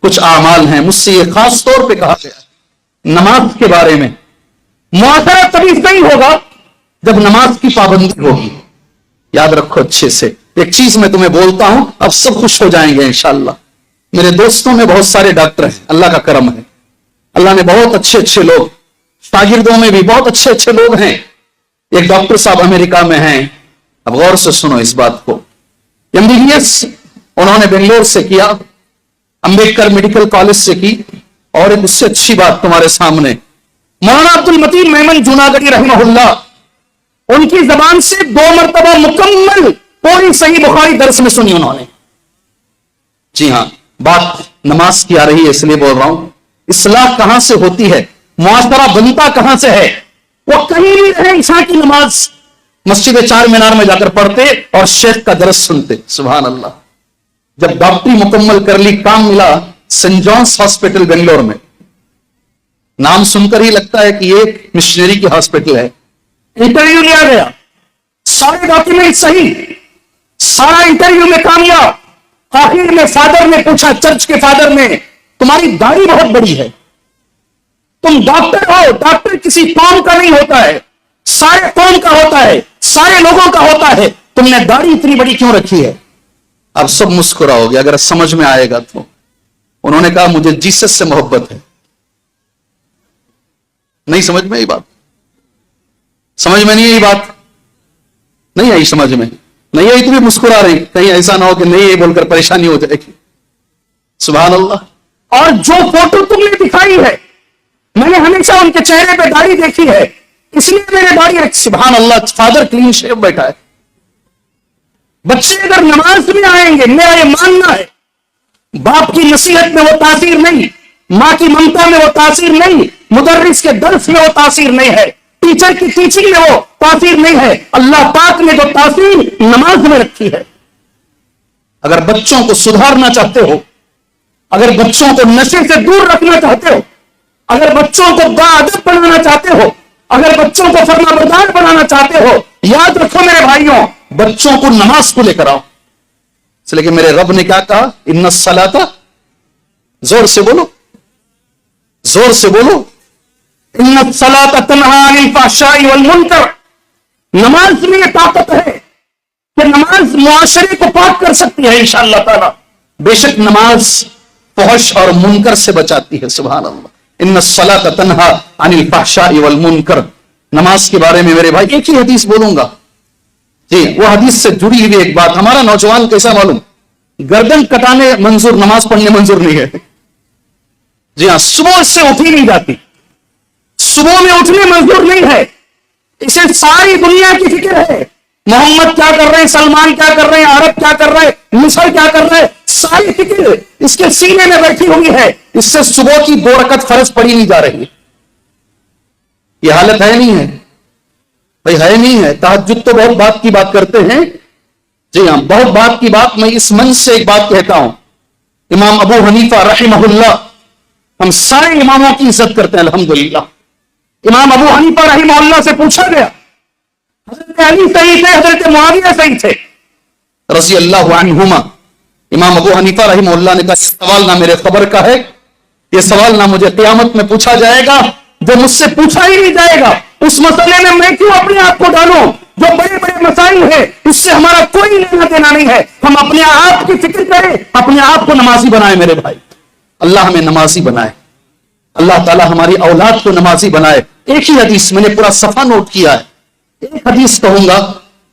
کچھ اعمال ہیں، مجھ سے یہ خاص طور پہ کہا گیا نماز کے بارے میں۔ معاشرہ تبھی صحیح ہوگا جب نماز کی پابندی ہوگی۔ یاد رکھو اچھے سے، ایک چیز میں تمہیں بولتا ہوں، اب سب خوش ہو جائیں گے انشاءاللہ۔ میرے دوستوں میں بہت سارے ڈاکٹر ہیں، اللہ کا کرم ہے، اللہ نے بہت اچھے لوگ، شاگردوں میں بھی بہت اچھے لوگ ہیں۔ ایک ڈاکٹر صاحب امریکہ میں ہیں، اب غور سے سنو اس بات کو۔ MBBS انہوں نے بنگلور سے کیا، امبیڈکر میڈیکل کالج سے کی، اور ایک اس سے اچھی بات تمہارے سامنے، مولانا عبد المتین میمن جوناگڑی رحمہ اللہ، ان کی زبان سے 2 مرتبہ مکمل پوری صحیح بخاری درس میں سنی انہوں نے. جی ہاں، بات نماز کی آ رہی ہے اس لیے بول رہا ہوں. اصلاح کہاں سے ہوتی ہے؟ معاشرہ بنتا کہاں سے ہے؟ وہ کہیں نہیں رہے عشاء کی نماز مسجد چار مینار میں جا کر پڑھتے اور شیخ کا درس سنتے. سبحان اللہ. جب ڈاکٹری مکمل کر لی، کام ملا سینٹ جانس ہاسپٹل بنگلور میں. نام سن کر ہی لگتا ہے کہ یہ مشنری کی ہاسپٹل ہے. انٹرویو لیا گیا، سارے ڈاکیومنٹ صحیح، سارا انٹرویو میں کامیاب. آخر میں فادر نے پوچھا، چرچ کے فادر نے، تمہاری داڑھی بہت بڑی ہے، تم ڈاکٹر ہو. ڈاکٹر کسی قوم کا نہیں ہوتا ہے، سارے قوم کا ہوتا ہے، سارے لوگوں کا ہوتا ہے. تم نے داڑھی اتنی بڑی کیوں رکھی ہے؟ اب سب مسکراؤ گے اگر سمجھ میں آئے گا تو. انہوں نے کہا مجھے جیسس سے محبت ہے. نہیں سمجھ میں یہ بات؟ سمجھ میں نہیں یہ بات؟ نہیں آئی سمجھ میں؟ نہیں آئی تو بھی مسکرا رہی. کہیں ایسا نہ ہو کہ نہیں بول کر پریشانی ہو جائے گی. سبحان اللہ. اور جو فوٹو تم نے دکھائی ہے، میں نے ہمیشہ ان کے چہرے پہ داڑھی دیکھی ہے، اس لیے میں نے داڑھی رکھی. سبحان اللہ. فادر کلین شیو بیٹھا ہے. بچے اگر نماز میں آئیں گے، میرا یہ ماننا ہے، باپ کی نصیحت میں وہ تاثیر نہیں، ماں کی ممتا میں وہ تاثیر نہیں، مدرس کے درس میں وہ تاثیر نہیں ہے، ٹیچر کی ٹیچنگ میں وہ تاثیر نہیں ہے، اللہ پاک نے جو تاثیر نماز میں رکھی ہے. اگر بچوں کو سدھارنا چاہتے ہو، اگر بچوں کو نشے سے دور رکھنا چاہتے ہو، اگر بچوں کو باادب بنانا چاہتے ہو، اگر بچوں کو فرما بردار بنانا چاہتے ہو، یاد رکھو میرے بھائیوں، بچوں کو نماز کو لے کر آؤ. اس لیے کہ میرے رب نے کیا کہا؟ ان الصلاۃ، زور سے بولو، زور سے بولو، ان الصلاۃ تنہی عن الفحشاء والمنکر. نماز میں یہ طاقت ہے کہ نماز معاشرے کو پاک کر سکتی ہے انشاءاللہ تعالی. بے شک نماز فحش اور منکر سے بچاتی ہے. سبحان اللہ. ان الصلاۃ تنہی عن الفحشاء والمنکر. نماز کے بارے میں میرے بھائی ایک ہی حدیث بولوں گا. جی وہ حدیث سے جڑی ہوئی ایک بات. ہمارا نوجوان کیسا معلوم؟ گردن کٹانے منظور، نماز پڑھنے منظور نہیں ہے. جی ہاں، صبح سے اٹھی نہیں جاتی، صبح میں اٹھنے منظور نہیں ہے. اسے ساری دنیا کی فکر ہے. محمد کیا کر رہے ہیں، سلمان کیا کر رہے ہیں، عرب کیا کر رہے ہیں، مصر کیا کر رہے ہیں، ساری فکر اس کے سینے میں بیٹھی ہوئی ہے. اس سے صبح کی 2 رکعت فرض پڑھی نہیں جا رہی. یہ حالت ہے نہیں ہے بھائی؟ ہے نہیں ہے. تہجد تو بہت بات کی بات کرتے ہیں. جی ہاں، بہت بات کی بات. میں اس منچ سے ایک بات کہتا ہوں. امام ابو حنیفہ رحمہ اللہ، ہم سارے اماموں کی عزت کرتے ہیں الحمدللہ. امام ابو حنیفہ رحمہ اللہ سے پوچھا گیا، حضرت علی صحیح تھے، حضرت معاویہ صحیح تھے؟ رضی اللہ عنہما. امام ابو حنیفہ رحمہ اللہ نے کہا یہ سوال نہ میرے خبر کا ہے، یہ سوال نہ مجھے قیامت میں پوچھا جائے گا. جو مجھ سے پوچھا ہی نہیں جائے گا اس مسئلے میں کیوں اپنے آپ کو ڈالوں؟ جو بڑے بڑے مسائل ہیں اس سے ہمارا کوئی لینا دینا نہیں ہے. ہم اپنے آپ کی فکر کریں، اپنے آپ کو نمازی بنائیں میرے بھائی. اللہ ہمیں نمازی بنائے، اللہ تعالی ہماری اولاد کو نمازی بنائے. ایک ہی حدیث میں نے پورا صفحہ نوٹ کیا ہے. ایک حدیث کہوں گا،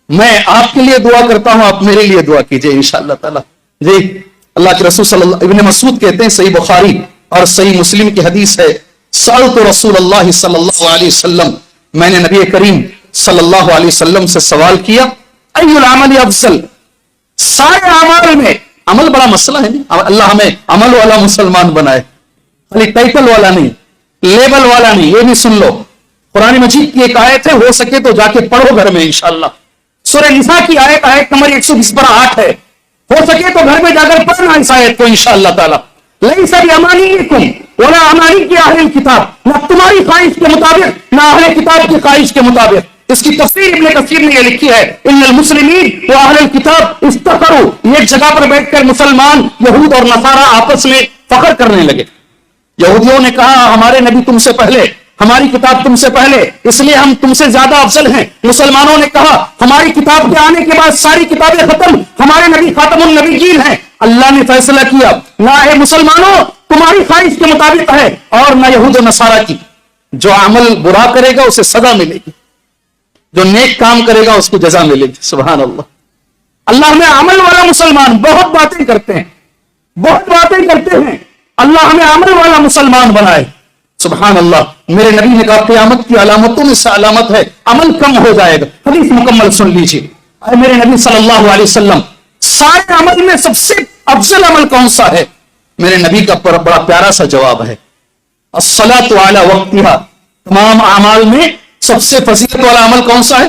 میں آپ کے لیے دعا کرتا ہوں، آپ میرے لیے دعا کیجئے انشاءاللہ تعالی. جی اللہ کے رسول صلی اللہ ابن مسعود کہتے ہیں، صحیح بخاری اور صحیح مسلم کی حدیث ہے، سألت رسول اللہ صلی اللہ علیہ وسلم، میں نے نبی کریم صلی اللہ علیہ وسلم سے سوال کیا، ای العمل افضل، سارے اعمال میں عمل بڑا مسئلہ ہے نہیں. اللہ ہمیں عمل والا مسلمان بنائے، خالی ٹائٹل والا نہیں، لیبل والا نہیں. یہ بھی سن لو، قرآن مجید کی ایک آیت ہے، ہو سکے تو جا کے پڑھو گھر میں انشاءاللہ. سورہ نساء کی آیت نمبر 120 پر 8 ہے، ہو سکے تو گھر میں جا کر پڑھنا اس آیت کو انشاءاللہ تعالی. لیس بامانیکم ولا امانی کی اہل کتاب، نہ تمہاری خواہش کے مطابق نہ اہل کتاب کی خواہش کے مطابق. اس کی تفسیر ابن کثیر نے یہ لکھی ہے، ان المسلمین و اہل الکتاب افتخروا، ایک جگہ پر بیٹھ کر مسلمان، یہود اور نصارہ آپس میں فخر کرنے لگے. یہودیوں نے کہا ہمارے نبی تم سے پہلے، ہماری کتاب تم سے پہلے، اس لیے ہم تم سے زیادہ افضل ہیں. مسلمانوں نے کہا ہماری کتاب کے آنے کے بعد ساری کتابیں ختم، ہمارے نبی خاتم النبیین ہیں. اللہ نے فیصلہ کیا، نہ اے مسلمانوں تمہاری خواہش کے مطابق ہے اور نہ یہود و نصارہ کی. جو عمل برا کرے گا اسے سزا ملے گی، جو نیک کام کرے گا اس کو جزا ملے گی. سبحان اللہ. اللہ ہمیں عمل والا مسلمان، بہت باتیں کرتے ہیں، بہت باتیں کرتے ہیں، اللہ ہمیں عمل والا مسلمان بنائے. سبحان اللہ. میرے نبی نے کہا قیامت کی علامتوں میں سے علامت ہے عمل کم ہو جائے گا. حدیث مکمل سن لیجیے. اے میرے نبی صلی اللہ علیہ وسلم سارے عمل میں سب سے افضل عمل کون سا ہے؟ میرے نبی کا بڑا پیارا سا جواب ہے الصلاۃ علی وقتہا، تمام اعمال میں سب سے فضیلت والا عمل کون سا ہے؟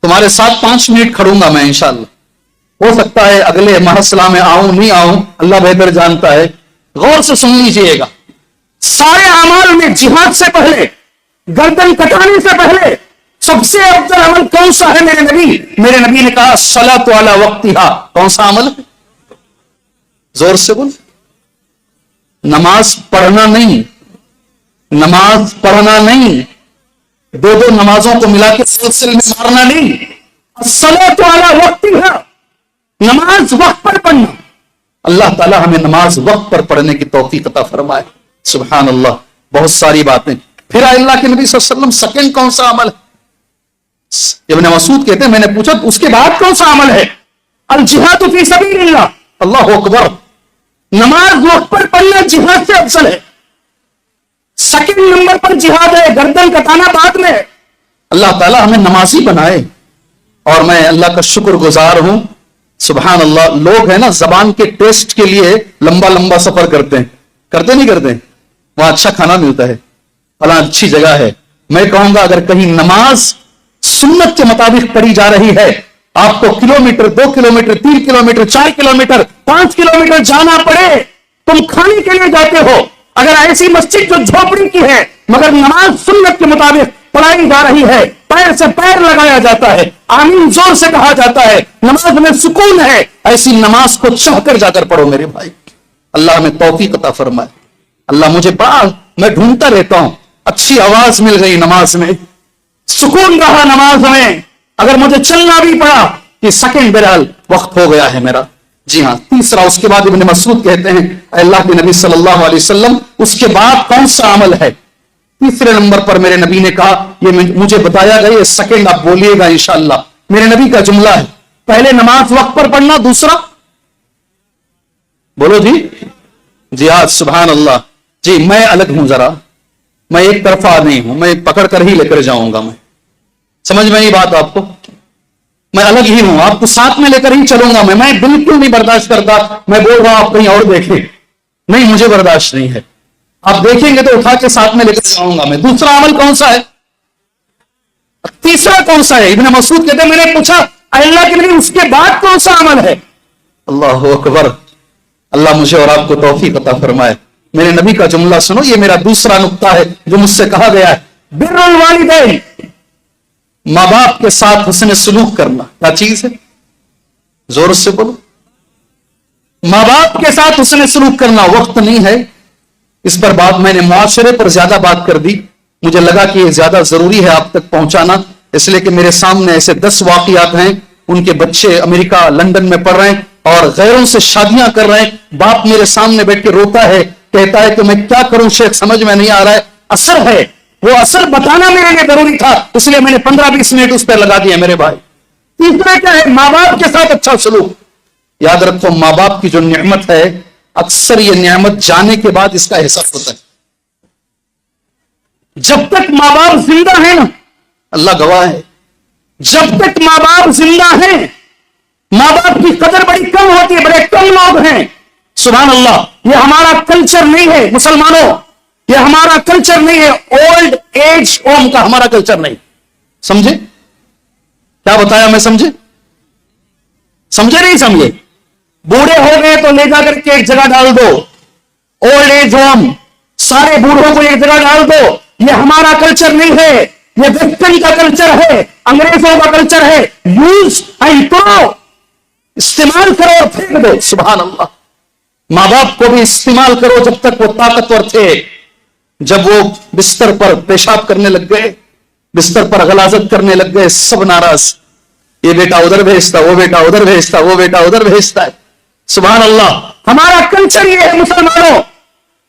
تمہارے ساتھ 5 منٹ کھڑوں گا میں انشاءاللہ، ہو سکتا ہے اگلے محصلہ میں آؤں نہیں آؤں، اللہ بہتر جانتا ہے، غور سے سن لیجئے گا۔ سارے اعمال میں جہاد سے پہلے، گردن کٹانے سے پہلے سب سے افضل عمل کون سا ہے میرے نبی؟ میرے نبی نے کہا الصلاۃ علی وقتہا۔ کون سا عمل؟ زور سے بول۔ نماز پڑھنا نہیں، نماز پڑھنا نہیں، 2 نمازوں کو ملا کے سلسلے میں مارنا نہیں، الصلاۃ علی وقتہا، نماز وقت پر پڑھنا۔ اللہ تعالی ہمیں نماز وقت پر پڑھنے کی توفیق عطا فرمائے۔ سبحان اللہ، بہت ساری باتیں۔ پھر اللہ کے نبی صلی اللہ علیہ وسلم سیکنڈ کون سا عمل ہے؟ ابن مسعود کہتے ہیں میں نے پوچھا اس کے بعد کون سا عمل ہے؟ الجہاد فی سبیل اللہ۔ اللہ اکبر، نماز وقت پر پڑھنا جہاد سے افضل ہے۔ سیکنڈ نمبر پر جہاد ہے، گردن کٹانا بعد میں۔ اللہ تعالی ہمیں نمازی بنائے، اور میں اللہ کا شکر گزار ہوں۔ سبحان اللہ، لوگ ہیں نا زبان کے ٹیسٹ کے لیے لمبا لمبا سفر کرتے ہیں، کرتے نہیں کرتے؟ وہاں اچھا کھانا ملتا ہے، فلاں اچھی جگہ ہے۔ میں کہوں گا اگر کہیں نماز سنت کے مطابق پڑھی جا رہی ہے، آپ کو kilometre 2 kilometre 3 kilometre 4 kilometre 5 kilometre جانا پڑے، تم کھانے کے لیے جاتے ہو، اگر ایسی مسجد جو جھوپڑی کی ہے مگر نماز سنت کے مطابق پڑھائی جا رہی ہے، پیر سے پیر لگایا جاتا ہے، آمین زور سے کہا جاتا ہے، نماز میں سکون ہے، ایسی نماز کو چاہ کر جا کر پڑھو میرے بھائی۔ اللہ ہمیں توفیق عطا فرمائے۔ اللہ مجھے میں ڈھونڈتا رہتا ہوں، اچھی آواز مل گئی نماز میں، سکون رہا نماز میں، اگر مجھے چلنا بھی پڑا کہ سیکنڈ بہرحال وقت ہو گیا ہے میرا۔ جی ہاں، تیسرا، اس کے بعد ابن مسعود کہتے ہیں اے اللہ کے نبی صلی اللہ علیہ وسلم اس کے بعد کون سا عمل ہے؟ تیسرے نمبر پر میرے نبی نے کہا، یہ مجھے بتایا گیا، یہ سیکنڈ آپ بولیے گا انشاءاللہ، میرے نبی کا جملہ ہے، پہلے نماز وقت پر پڑھنا، دوسرا بولو جی، جہاد۔ سبحان اللہ۔ جی میں الگ ہوں، ذرا میں ایک طرفہ نہیں ہوں، میں پکڑ کر ہی لے کر جاؤں گا، میں سمجھ میں یہ بات آپ کو، میں الگ ہی ہوں، آپ کو ساتھ میں لے کر ہی چلوں گا، میں بالکل نہیں برداشت کرتا میں بول رہا ہوں آپ کہیں اور دیکھیں، نہیں مجھے برداشت نہیں ہے، آپ دیکھیں گے تو اٹھا کے ساتھ میں لے کر جاؤں گا میں۔ دوسرا عمل کون سا ہے؟ تیسرا کون سا ہے؟ ابن مسعود کہتے ہیں میں نے پوچھا اللہ کے نبی اس کے بعد کون سا عمل ہے؟ اللہ اکبر، اللہ مجھے اور آپ کو توفیق عطا فرمائے۔ میرے نبی کا جملہ سنو، یہ میرا دوسرا نقطہ ہے جو مجھ سے کہا گیا ہے، بر الوالدین، ماں باپ کے ساتھ حسن سلوک کرنا۔ کیا چیز ہے؟ زور سے بولو۔ ماں باپ کے ساتھ حسن سلوک کرنا، وقت نہیں ہے اس پر بات، میں نے معاشرے پر زیادہ بات کر دی، مجھے لگا کہ یہ زیادہ ضروری ہے آپ تک پہنچانا، اس لیے کہ میرے سامنے ایسے 10 واقعات ہیں، ان کے بچے امریکہ لندن میں پڑھ رہے ہیں اور غیروں سے شادیاں کر رہے ہیں، باپ میرے سامنے بیٹھ کے روتا ہے، کہتا ہے کہ میں کیا کروں شیخ، سمجھ میں نہیں آ رہا ہے۔ اثر ہے، وہ اثر بتانا میرے لیے ضروری تھا، اس لیے میں نے 15-20 منٹ اس پہ لگا دیا میرے بھائی۔ تیسرا کیا ہے؟ ماں باپ کے ساتھ اچھا سلوک۔ یاد رکھو ماں باپ کی جو نعمت ہے، اکثر یہ نعمت جانے کے بعد اس کا احساس ہوتا ہے۔ جب تک ماں باپ زندہ ہیں نا، اللہ گواہ ہے، جب تک ماں باپ زندہ ہیں ماں باپ کی قدر بڑی کم ہوتی ہے، بڑے کم لوگ ہیں۔ سبحان اللہ، یہ ہمارا کلچر نہیں ہے مسلمانوں، یہ ہمارا کلچر نہیں ہے، اولڈ ایج ہوم کا ہمارا کلچر نہیں۔ سمجھے کیا بتایا میں؟ سمجھے نہیں سمجھے؟ بوڑھے ہو گئے تو لے جا کر کے ایک جگہ ڈال دو، اولڈ ایج ہوم، سارے بوڑھوں کو ایک جگہ ڈال دو، یہ ہمارا کلچر نہیں ہے، یہ ویسٹرن کا کلچر ہے، انگریزوں کا کلچر ہے۔ یوز اینڈ تھرو، استعمال کرو اور پھینک دو۔ سبحان اللہ، ماں باپ کو بھی استعمال کرو جب تک وہ طاقتور تھے، جب وہ بستر پر پیشاب کرنے لگ گئے، بستر پر غلاظت کرنے لگ گئے، سب ناراض، یہ بیٹا ادھر بھیجتا، وہ بیٹا ادھر بھیجتا، وہ بیٹا ادھر بھیجتا ہے۔ سبحان اللہ، ہمارا کلچر یہ ہے مسلمانوں،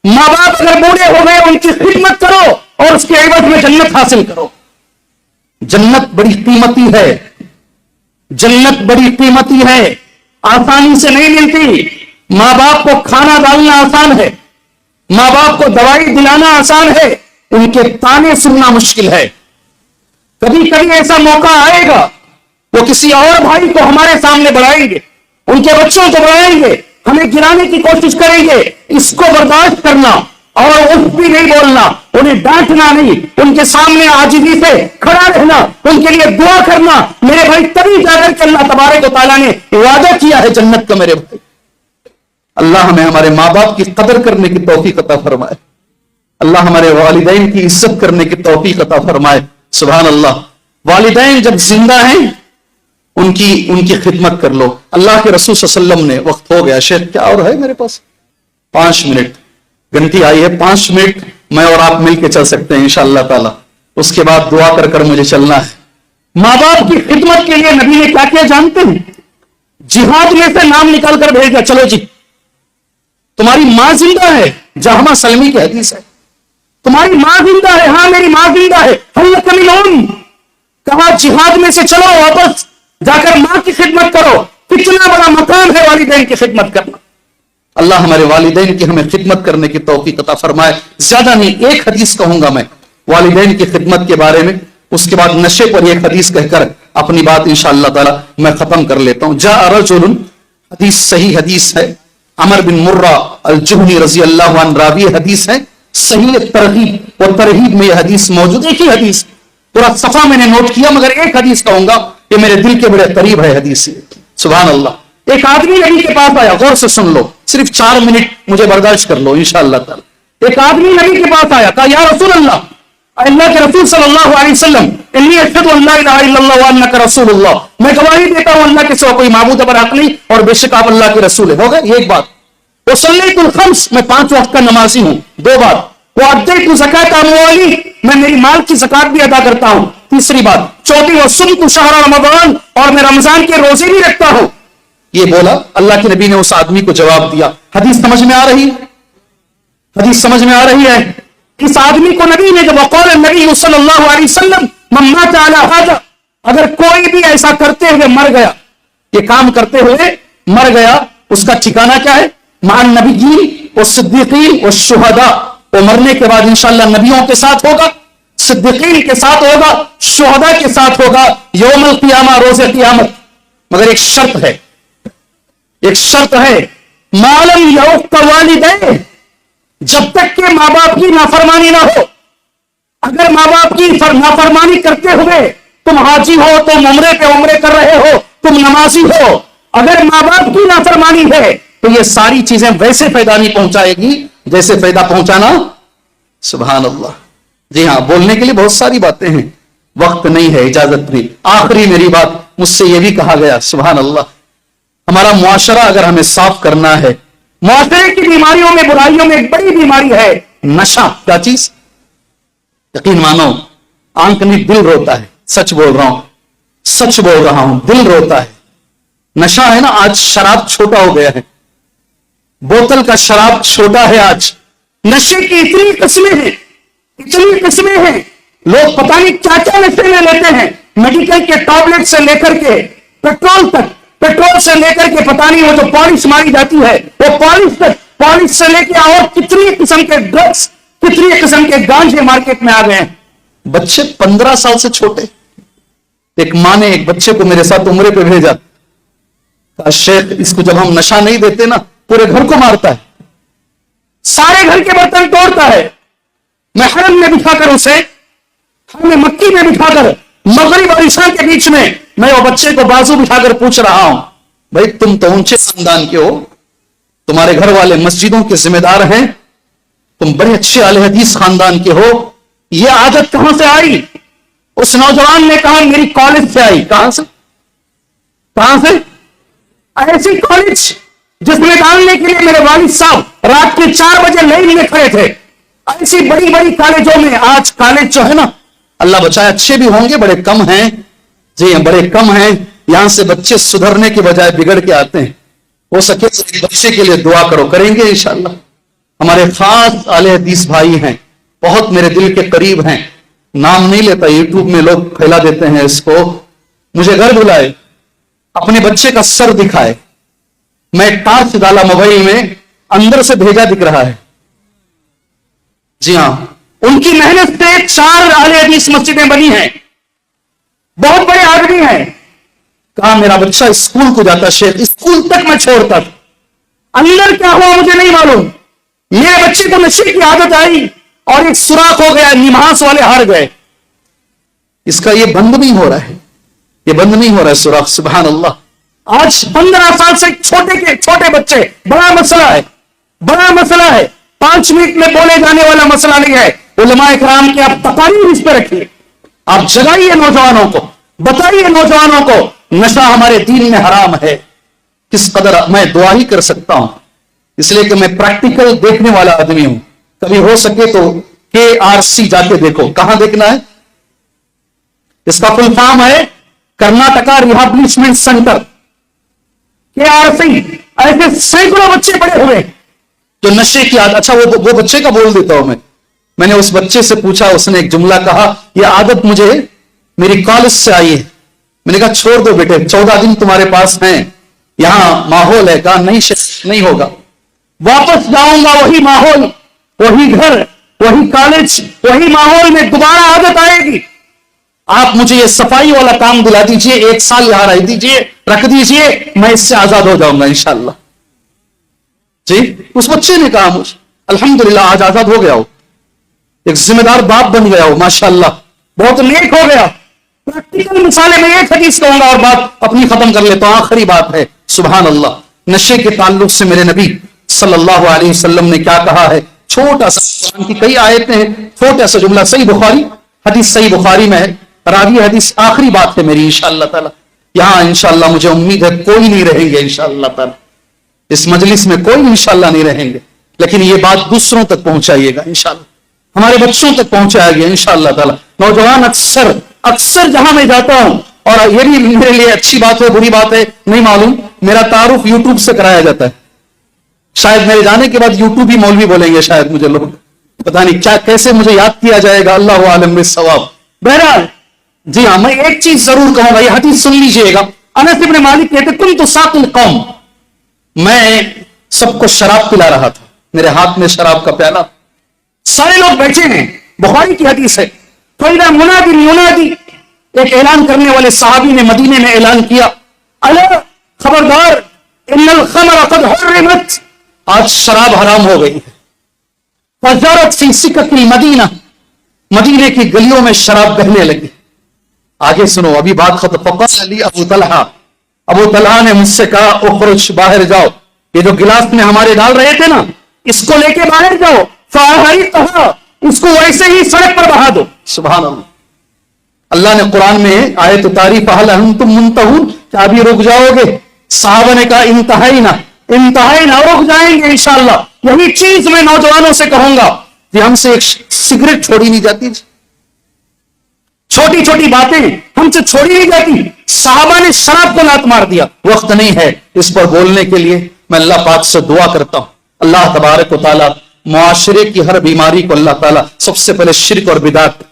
ماں باپ اگر بوڑھے ہو گئے ان کی خدمت کرو اور اس کے عوض میں جنت حاصل کرو۔ جنت بڑی قیمتی ہے، جنت بڑی قیمتی ہے، آسانی سے نہیں ملتی۔ ماں باپ کو کھانا ڈالنا آسان ہے، ماں باپ کو دوائی دلانا آسان ہے، ان کے تانے سننا مشکل ہے۔ کبھی کبھی ایسا موقع آئے گا وہ کسی اور بھائی کو ہمارے سامنے بڑھائیں گے، ان کے بچوں کو بڑھائیں گے، ہمیں گرانے کی کوشش کریں گے، اس کو برداشت کرنا اور اف بھی نہیں بولنا، انہیں ڈانٹنا نہیں، ان کے سامنے عاجزی سے کھڑا رہنا، ان کے لیے دعا کرنا میرے بھائی، تبھی جا کر کے اللہ تبارک و تعالیٰ نے وعدہ کیا ہے جنت کا میرے بھائی۔ اللہ ہمیں ہمارے ماں باپ کی قدر کرنے کی توفیق عطا فرمائے، اللہ ہمارے والدین کی عزت کرنے کی توفیق عطا فرمائے۔ سبحان اللہ۔ والدین جب زندہ ہیں ان کی خدمت کر لو۔ اللہ کے رسول صلی اللہ علیہ وسلم نے، وقت ہو گیا شیخ، کیا اور ہے میرے پاس؟ 5 منٹ گنتی آئی ہے، 5 منٹ میں اور آپ مل کے چل سکتے ہیں انشاءاللہ تعالی، اس کے بعد دعا کر کر مجھے چلنا ہے۔ ماں باپ کی خدمت کے لیے نبی نے کیا کیا جانتے ہیں؟ جہاد میں سے نام نکال کر بھیج دیا، چلو جی تمہاری ماں زندہ ہے، جہما سلمی کی حدیث ہے، تمہاری ماں زندہ ہے، ہاں میری ماں زندہ ہے، کہا جہاد میں سے چلو واپس جا کر ماں کی خدمت کرو۔ کتنا بڑا مقام ہے والدین کی خدمت کرنا۔ اللہ ہمارے والدین کی ہمیں خدمت کرنے کی توفیق عطا فرمائے۔ زیادہ نہیں، ایک حدیث کہوں گا میں والدین کی خدمت کے بارے میں، اس کے بعد نشے پر ایک حدیث کہہ کر اپنی بات انشاءاللہ تعالی میں ختم کر لیتا ہوں۔ جاء رجل، حدیث صحیح حدیث ہے، عمر بن مرہ الجہنی رضی اللہ عنہ راوی حدیث ہے، صحیح ترغیب و ترہیب میں یہ حدیث موجود، ایک ہی حدیث، پورا صفحہ میں نے نوٹ کیا مگر ایک حدیث کہوں گا یہ میرے دل کے بڑے قریب ہے حدیث۔ سبحان اللہ۔ ایک آدمی نبی کے پاس آیا، غور سے سن لو، صرف 4 منٹ مجھے برداشت کر لو انشاءاللہ تعالی۔ ایک آدمی نبی کے پاس آیا، کہا یا رسول اللہ، اللہ کے رسول صلی اللہ علیہ وسلم، انی اشہد ان لا الہ الا اللہ وانک رسول اللہ، میں گواہی دیتا ہوں اللہ کے سوا کوئی معبود برحق نہیں اور بے شک آپ اللہ کے رسول ہیں۔ ہو گئے یہ ایک بات۔ وصلیت الخمس، میں 5 وقت کا نمازی ہوں، 2 بات۔ وادیت زکات اموالی، میں میری مال کی زکات بھی ادا کرتا ہوں، 3 بات۔ 4، وصمت شہر رمضان، اور میں رمضان کے روزے بھی رکھتا ہوں۔ یہ بولا، اللہ کے نبی نے اس آدمی کو جواب دیا۔ حدیث سمجھ میں آ رہی ہے؟ حدیث سمجھ میں آ رہی ہے؟ اس آدمی کو نبی نے جب وقال النبی صلی اللہ علیہ وسلم من مات علی ھذا، اگر کوئی بھی ایسا کرتے ہوئے مر گیا، یہ کام کرتے ہوئے مر گیا، اس کا ٹھکانہ کیا ہے؟ مع النبیین والصدیقین والشہداء، وہ مرنے کے بعد انشاءاللہ نبیوں کے ساتھ ہوگا، صدیقین کے ساتھ ہوگا، شہداء کے ساتھ ہوگا یوم القیامہ، روز قیامت۔ مگر ایک شرط ہے، ایک شرط ہے، ما لم یعق والدیہ، جب تک کہ ماں باپ کی نافرمانی نہ ہو۔ اگر ماں باپ کی نافرمانی کرتے ہوئے تم حاجی ہو، تم عمرے پہ عمرے کر رہے ہو، تم نمازی ہو، اگر ماں باپ کی نافرمانی ہے تو یہ ساری چیزیں ویسے فائدہ نہیں پہنچائے گی جیسے فائدہ پہنچانا۔ سبحان اللہ۔ جی ہاں، بولنے کے لیے بہت ساری باتیں ہیں، وقت نہیں ہے، اجازت نہیں۔ آخری میری بات، مجھ سے یہ بھی کہا گیا، سبحان اللہ، ہمارا معاشرہ اگر ہمیں صاف کرنا ہے، معاشرے کی بیماریوں میں، برائیوں میں ایک بڑی بیماری ہے نشہ۔ کیا چیز؟ یقین مانو، آنکھ نہیں دل روتا ہے، سچ بول رہا ہوں، سچ بول رہا ہوں، دل روتا ہے۔ نشہ ہے نا، آج شراب چھوٹا ہو گیا ہے، بوتل کا شراب چھوٹا ہے آج۔ نشے کی اتنی قسمیں ہیں، اتنی قسمیں ہیں، لوگ پتہ نہیں کیا کیا نشے میں لیتے ہیں، میڈیکل کے ٹیبلٹ سے لے کر کے پیٹرول تک، پیٹرول سے لے کر کے پتہ نہیں وہ جو پالش ماری جاتی ہے وہ پالش تک، پالش سے لے کے اور کتنی قسم کے ڈرگس، کتنی قسم کے گانجے مارکیٹ میں آ گئے ہیں۔ بچے 15 سال سے چھوٹے۔ ایک ماں نے ایک بچے کو میرے ساتھ عمرے پہ بھیجا، کہا شیخ اس کو جب ہم نشہ نہیں دیتے نا پورے گھر کو مارتا ہے، سارے گھر کے برتن توڑتا ہے۔ میں حرم میں بٹھا کر اسے، حرم مکی میں بٹھا کر مغرب اور عشاء کے بیچ میں وہ بچے کو بازو بٹھا کر پوچھ رہا ہوں، بھائی تم تو اونچے خاندان کے ہو، تمہارے گھر والے مسجدوں کے ذمہ دار ہیں، تم بڑے اچھے اہل حدیث خاندان کے ہو، یہ عادت کہاں سے آئی؟ اس نوجوان نے کہا میری کالج سے آئی۔ کہاں سے؟ کہاں سے؟ ایسی کالج جس میں ڈالنے کے لیے میرے والد صاحب رات کے 4 بجے لائن میں کھڑے تھے۔ ایسی بڑی بڑی کالجوں میں، آج کالج جو ہے نا، اللہ بچائے، اچھے بھی ہوں گے، بڑے کم ہیں، جی بڑے کم ہیں، یہاں سے بچے سدھرنے کے بجائے بگڑ کے آتے ہیں۔ ہو سکے تو بچے کے لیے دعا کرو، کریں گے انشاءاللہ۔ ہمارے خاص اہل حدیث بھائی ہیں، بہت میرے دل کے قریب ہیں، نام نہیں لیتا، یوٹیوب میں لوگ پھیلا دیتے ہیں اس کو، مجھے گھر بلائے، اپنے بچے کا سر دکھائے، میں ٹارچ ڈالا موبائل میں، اندر سے بھیجا دکھ رہا ہے۔ جی ہاں، ان کی محنت سے 4 اہل حدیث مسجدیں بنی ہیں، بہت بڑے آدمی ہیں، کہا میرا بچہ اسکول کو جاتا شیخ, اسکول تک میں چھوڑتا تھا, اندر کیا ہوا مجھے نہیں معلوم, میرے بچے کو نشے کی عادت آئی اور ایک سوراخ ہو گیا, نماز والے ہار گئے. اس کا یہ بند نہیں ہو رہا ہے, یہ بند نہیں ہو رہا ہے سوراخ. سبحان اللہ. آج 15 سال سے چھوٹے بچے, بڑا مسئلہ ہے, بڑا مسئلہ ہے. 5 منٹ میں بولے جانے والا مسئلہ نہیں ہے. علماء اکرام کے آپ تقاریر اس پہ رکھیے, آپ جگائیے نوجوانوں کو, بتائیے نوجوانوں کو نشہ ہمارے دین میں حرام ہے. کس قدر میں دعا ہی کر سکتا ہوں, اس لیے کہ میں پریکٹیکل دیکھنے والا آدمی ہوں. کبھی ہو سکے تو KRC جا کے دیکھو. کہاں دیکھنا ہے؟ اس کا فل فارم ہے کرناٹکا ریہابلیٹیشن سینٹر, KRC. ایسے سینکڑوں بچے پڑے ہوئے جو نشے کی عادت. اچھا وہ بچے کا بول دیتا ہوں میں نے اس بچے سے پوچھا, اس نے ایک جملہ کہا, یہ عادت مجھے میری کالج سے آئی ہے. میں نے کہا چھوڑ دو بیٹے, 14 دن تمہارے پاس ہیں, یہاں ماحول ہے. کہا نہیں ہوگا, واپس جاؤں گا وہی ماحول, وہی گھر, وہی کالج, وہی ماحول میں دوبارہ عادت آئے گی. آپ مجھے یہ صفائی والا کام دلا دیجئے, 1 سال یہاں رکھ دیجئے, میں اس سے آزاد ہو جاؤں گا انشاءاللہ. جی اس بچے نے کہا مجھے, الحمدللہ آج آزاد ہو گیا ہو, ایک ذمہ دار باپ بن گیا ہو, ماشاءاللہ بہت نیک ہو گیا. پریکٹیکل مثالیں میں ایک حدیث کہوں گا اور بات اپنی ختم کر لیتا ہوں. آخری بات ہے, سبحان اللہ, نشے کے تعلق سے میرے نبی صلی اللہ علیہ وسلم نے کیا کہا ہے. چھوٹا سا, قرآن کی کئی آیتیں ہیں, چھوٹا سا جملہ. صحیح بخاری حدیث, صحیح بخاری میں ہے, راوی حدیث. آخری بات ہے میری انشاءاللہ تعالی. یہاں انشاءاللہ مجھے امید ہے کوئی نہیں رہیں گے انشاءاللہ تعالی, اس مجلس میں کوئی انشاءاللہ نہیں رہیں گے, لیکن یہ بات دوسروں تک پہنچائیے گا انشاءاللہ, ہمارے بچوں تک پہنچایا گیا انشاءاللہ تعالی. نوجوان اکثر جہاں میں جاتا ہوں, اور یہ بھی میرے لیے اچھی بات ہے بری بات ہے نہیں معلوم, میرا تعارف یوٹیوب سے کرایا جاتا ہے. شاید میرے جانے کے بعد یوٹیوب ہی مولوی بولیں گے شاید مجھے لوگ, پتہ نہیں کیا کیسے مجھے یاد کیا جائے گا, اللہ عالم بالثواب. بہرحال جی ہاں, میں ایک چیز ضرور کہوں گا, یہ حدیث سن لیجئے گا. انس بن مالک کہتے کنت ساقی القوم, میں سب کو شراب پلا رہا تھا, میرے ہاتھ میں شراب کا پیالہ, سارے لوگ بیٹھے ہیں, بخاری کی حدیث ہے. فَإِذَا منادی, ایک اعلان کرنے والے صحابی نے مدینے میں اعلان کیا, الا خبردار, ان الخمر قد حرمت, آج شراب حرام ہو گئی ہے. فَجَرَتْ فِي سِكَكِ الْمَدِينَةِ, مدینے کی گلیوں میں شراب بہنے لگی. آگے سنو, ابھی بات ختم. فقال لی ابو طلحہ, ابو طلحہ نے مجھ سے کہا اخرج, باہر جاؤ, یہ جو گلاس میں ہمارے ڈال رہے تھے نا, اس کو لے کے باہر جاؤ. فَأَحْرِقْهَا, اس کو ویسے ہی سڑک پر بہا دو. سبحان اللہ. اللہ نے قرآن میں آیت تعریف, هل انتم منتهون, کیا ابھی رک جاؤ گے؟ صحابہ نے کہا انتہینا, رک جائیں گے انشاءاللہ. یہی چیز میں نوجوانوں سے کہوں گا کہ ہم سے ایک سگریٹ چھوڑی نہیں جاتی, چھوٹی چھوٹی باتیں ہم سے چھوڑی نہیں جاتی. صحابہ نے شراب کو لات مار دیا. وقت نہیں ہے اس پر بولنے کے لیے. میں اللہ پاک سے دعا کرتا ہوں, اللہ تبارک و تعالی معاشرے کی ہر بیماری کو اللہ تعالیٰ, سب سے پہلے شرک اور بدعت,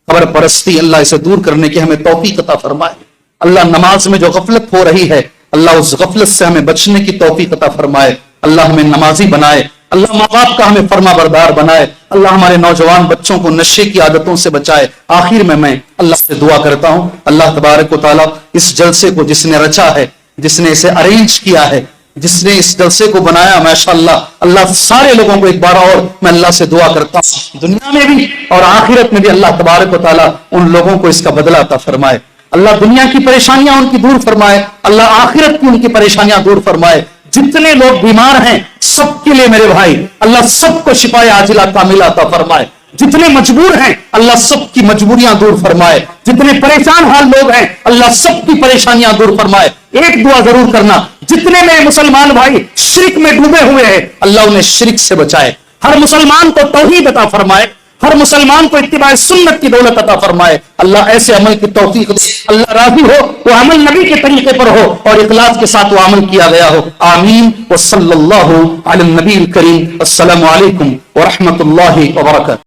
قبر پرستی, اللہ اسے دور کرنے کی ہمیں توفیق عطا فرمائے. اللہ نماز میں جو غفلت ہو رہی ہے, اللہ اس غفلت سے ہمیں بچنے کی توفیق عطا فرمائے. اللہ ہمیں نمازی بنائے, اللہ ماں باپ کا ہمیں فرما بردار بنائے. اللہ ہمارے نوجوان بچوں کو نشے کی عادتوں سے بچائے. آخر میں اللہ سے دعا کرتا ہوں, اللہ تبارک و تعالیٰ اس جلسے کو جس نے رچا ہے, جس نے اسے ارینج کیا ہے, جس نے اس جلسے کو بنایا, ماشاءاللہ, اللہ سارے لوگوں کو ایک بار اور میں اللہ سے دعا کرتا ہوں, دنیا میں بھی اور آخرت میں بھی اللہ تبارک و تعالیٰ ان لوگوں کو اس کا بدلہ عطا فرمائے. اللہ دنیا کی پریشانیاں ان کی دور فرمائے, اللہ آخرت کی ان کی پریشانیاں دور فرمائے. جتنے لوگ بیمار ہیں سب کے لیے میرے بھائی اللہ سب کو شفائے عاجلہ کاملہ عطا فرمائے. جتنے مجبور ہیں اللہ سب کی مجبوریاں دور فرمائے. جتنے پریشان حال لوگ ہیں اللہ سب کی پریشانیاں دور فرمائے. ایک دعا ضرور کرنا, جتنے میں مسلمان بھائی شرک میں ڈوبے ہوئے ہیں اللہ انہیں شرک سے بچائے. ہر مسلمان کو توحید عطا فرمائے, ہر مسلمان کو اتباع سنت کی دولت عطا فرمائے. اللہ ایسے عمل کی توفیق دے, اللہ راضی ہو وہ عمل نبی کے طریقے پر ہو اور اخلاص کے ساتھ وہ عمل کیا گیا ہو. آمین. وصلی اللہ علی النبی الکریم. السلام علیکم ورحمۃ اللہ وبرکاتہ.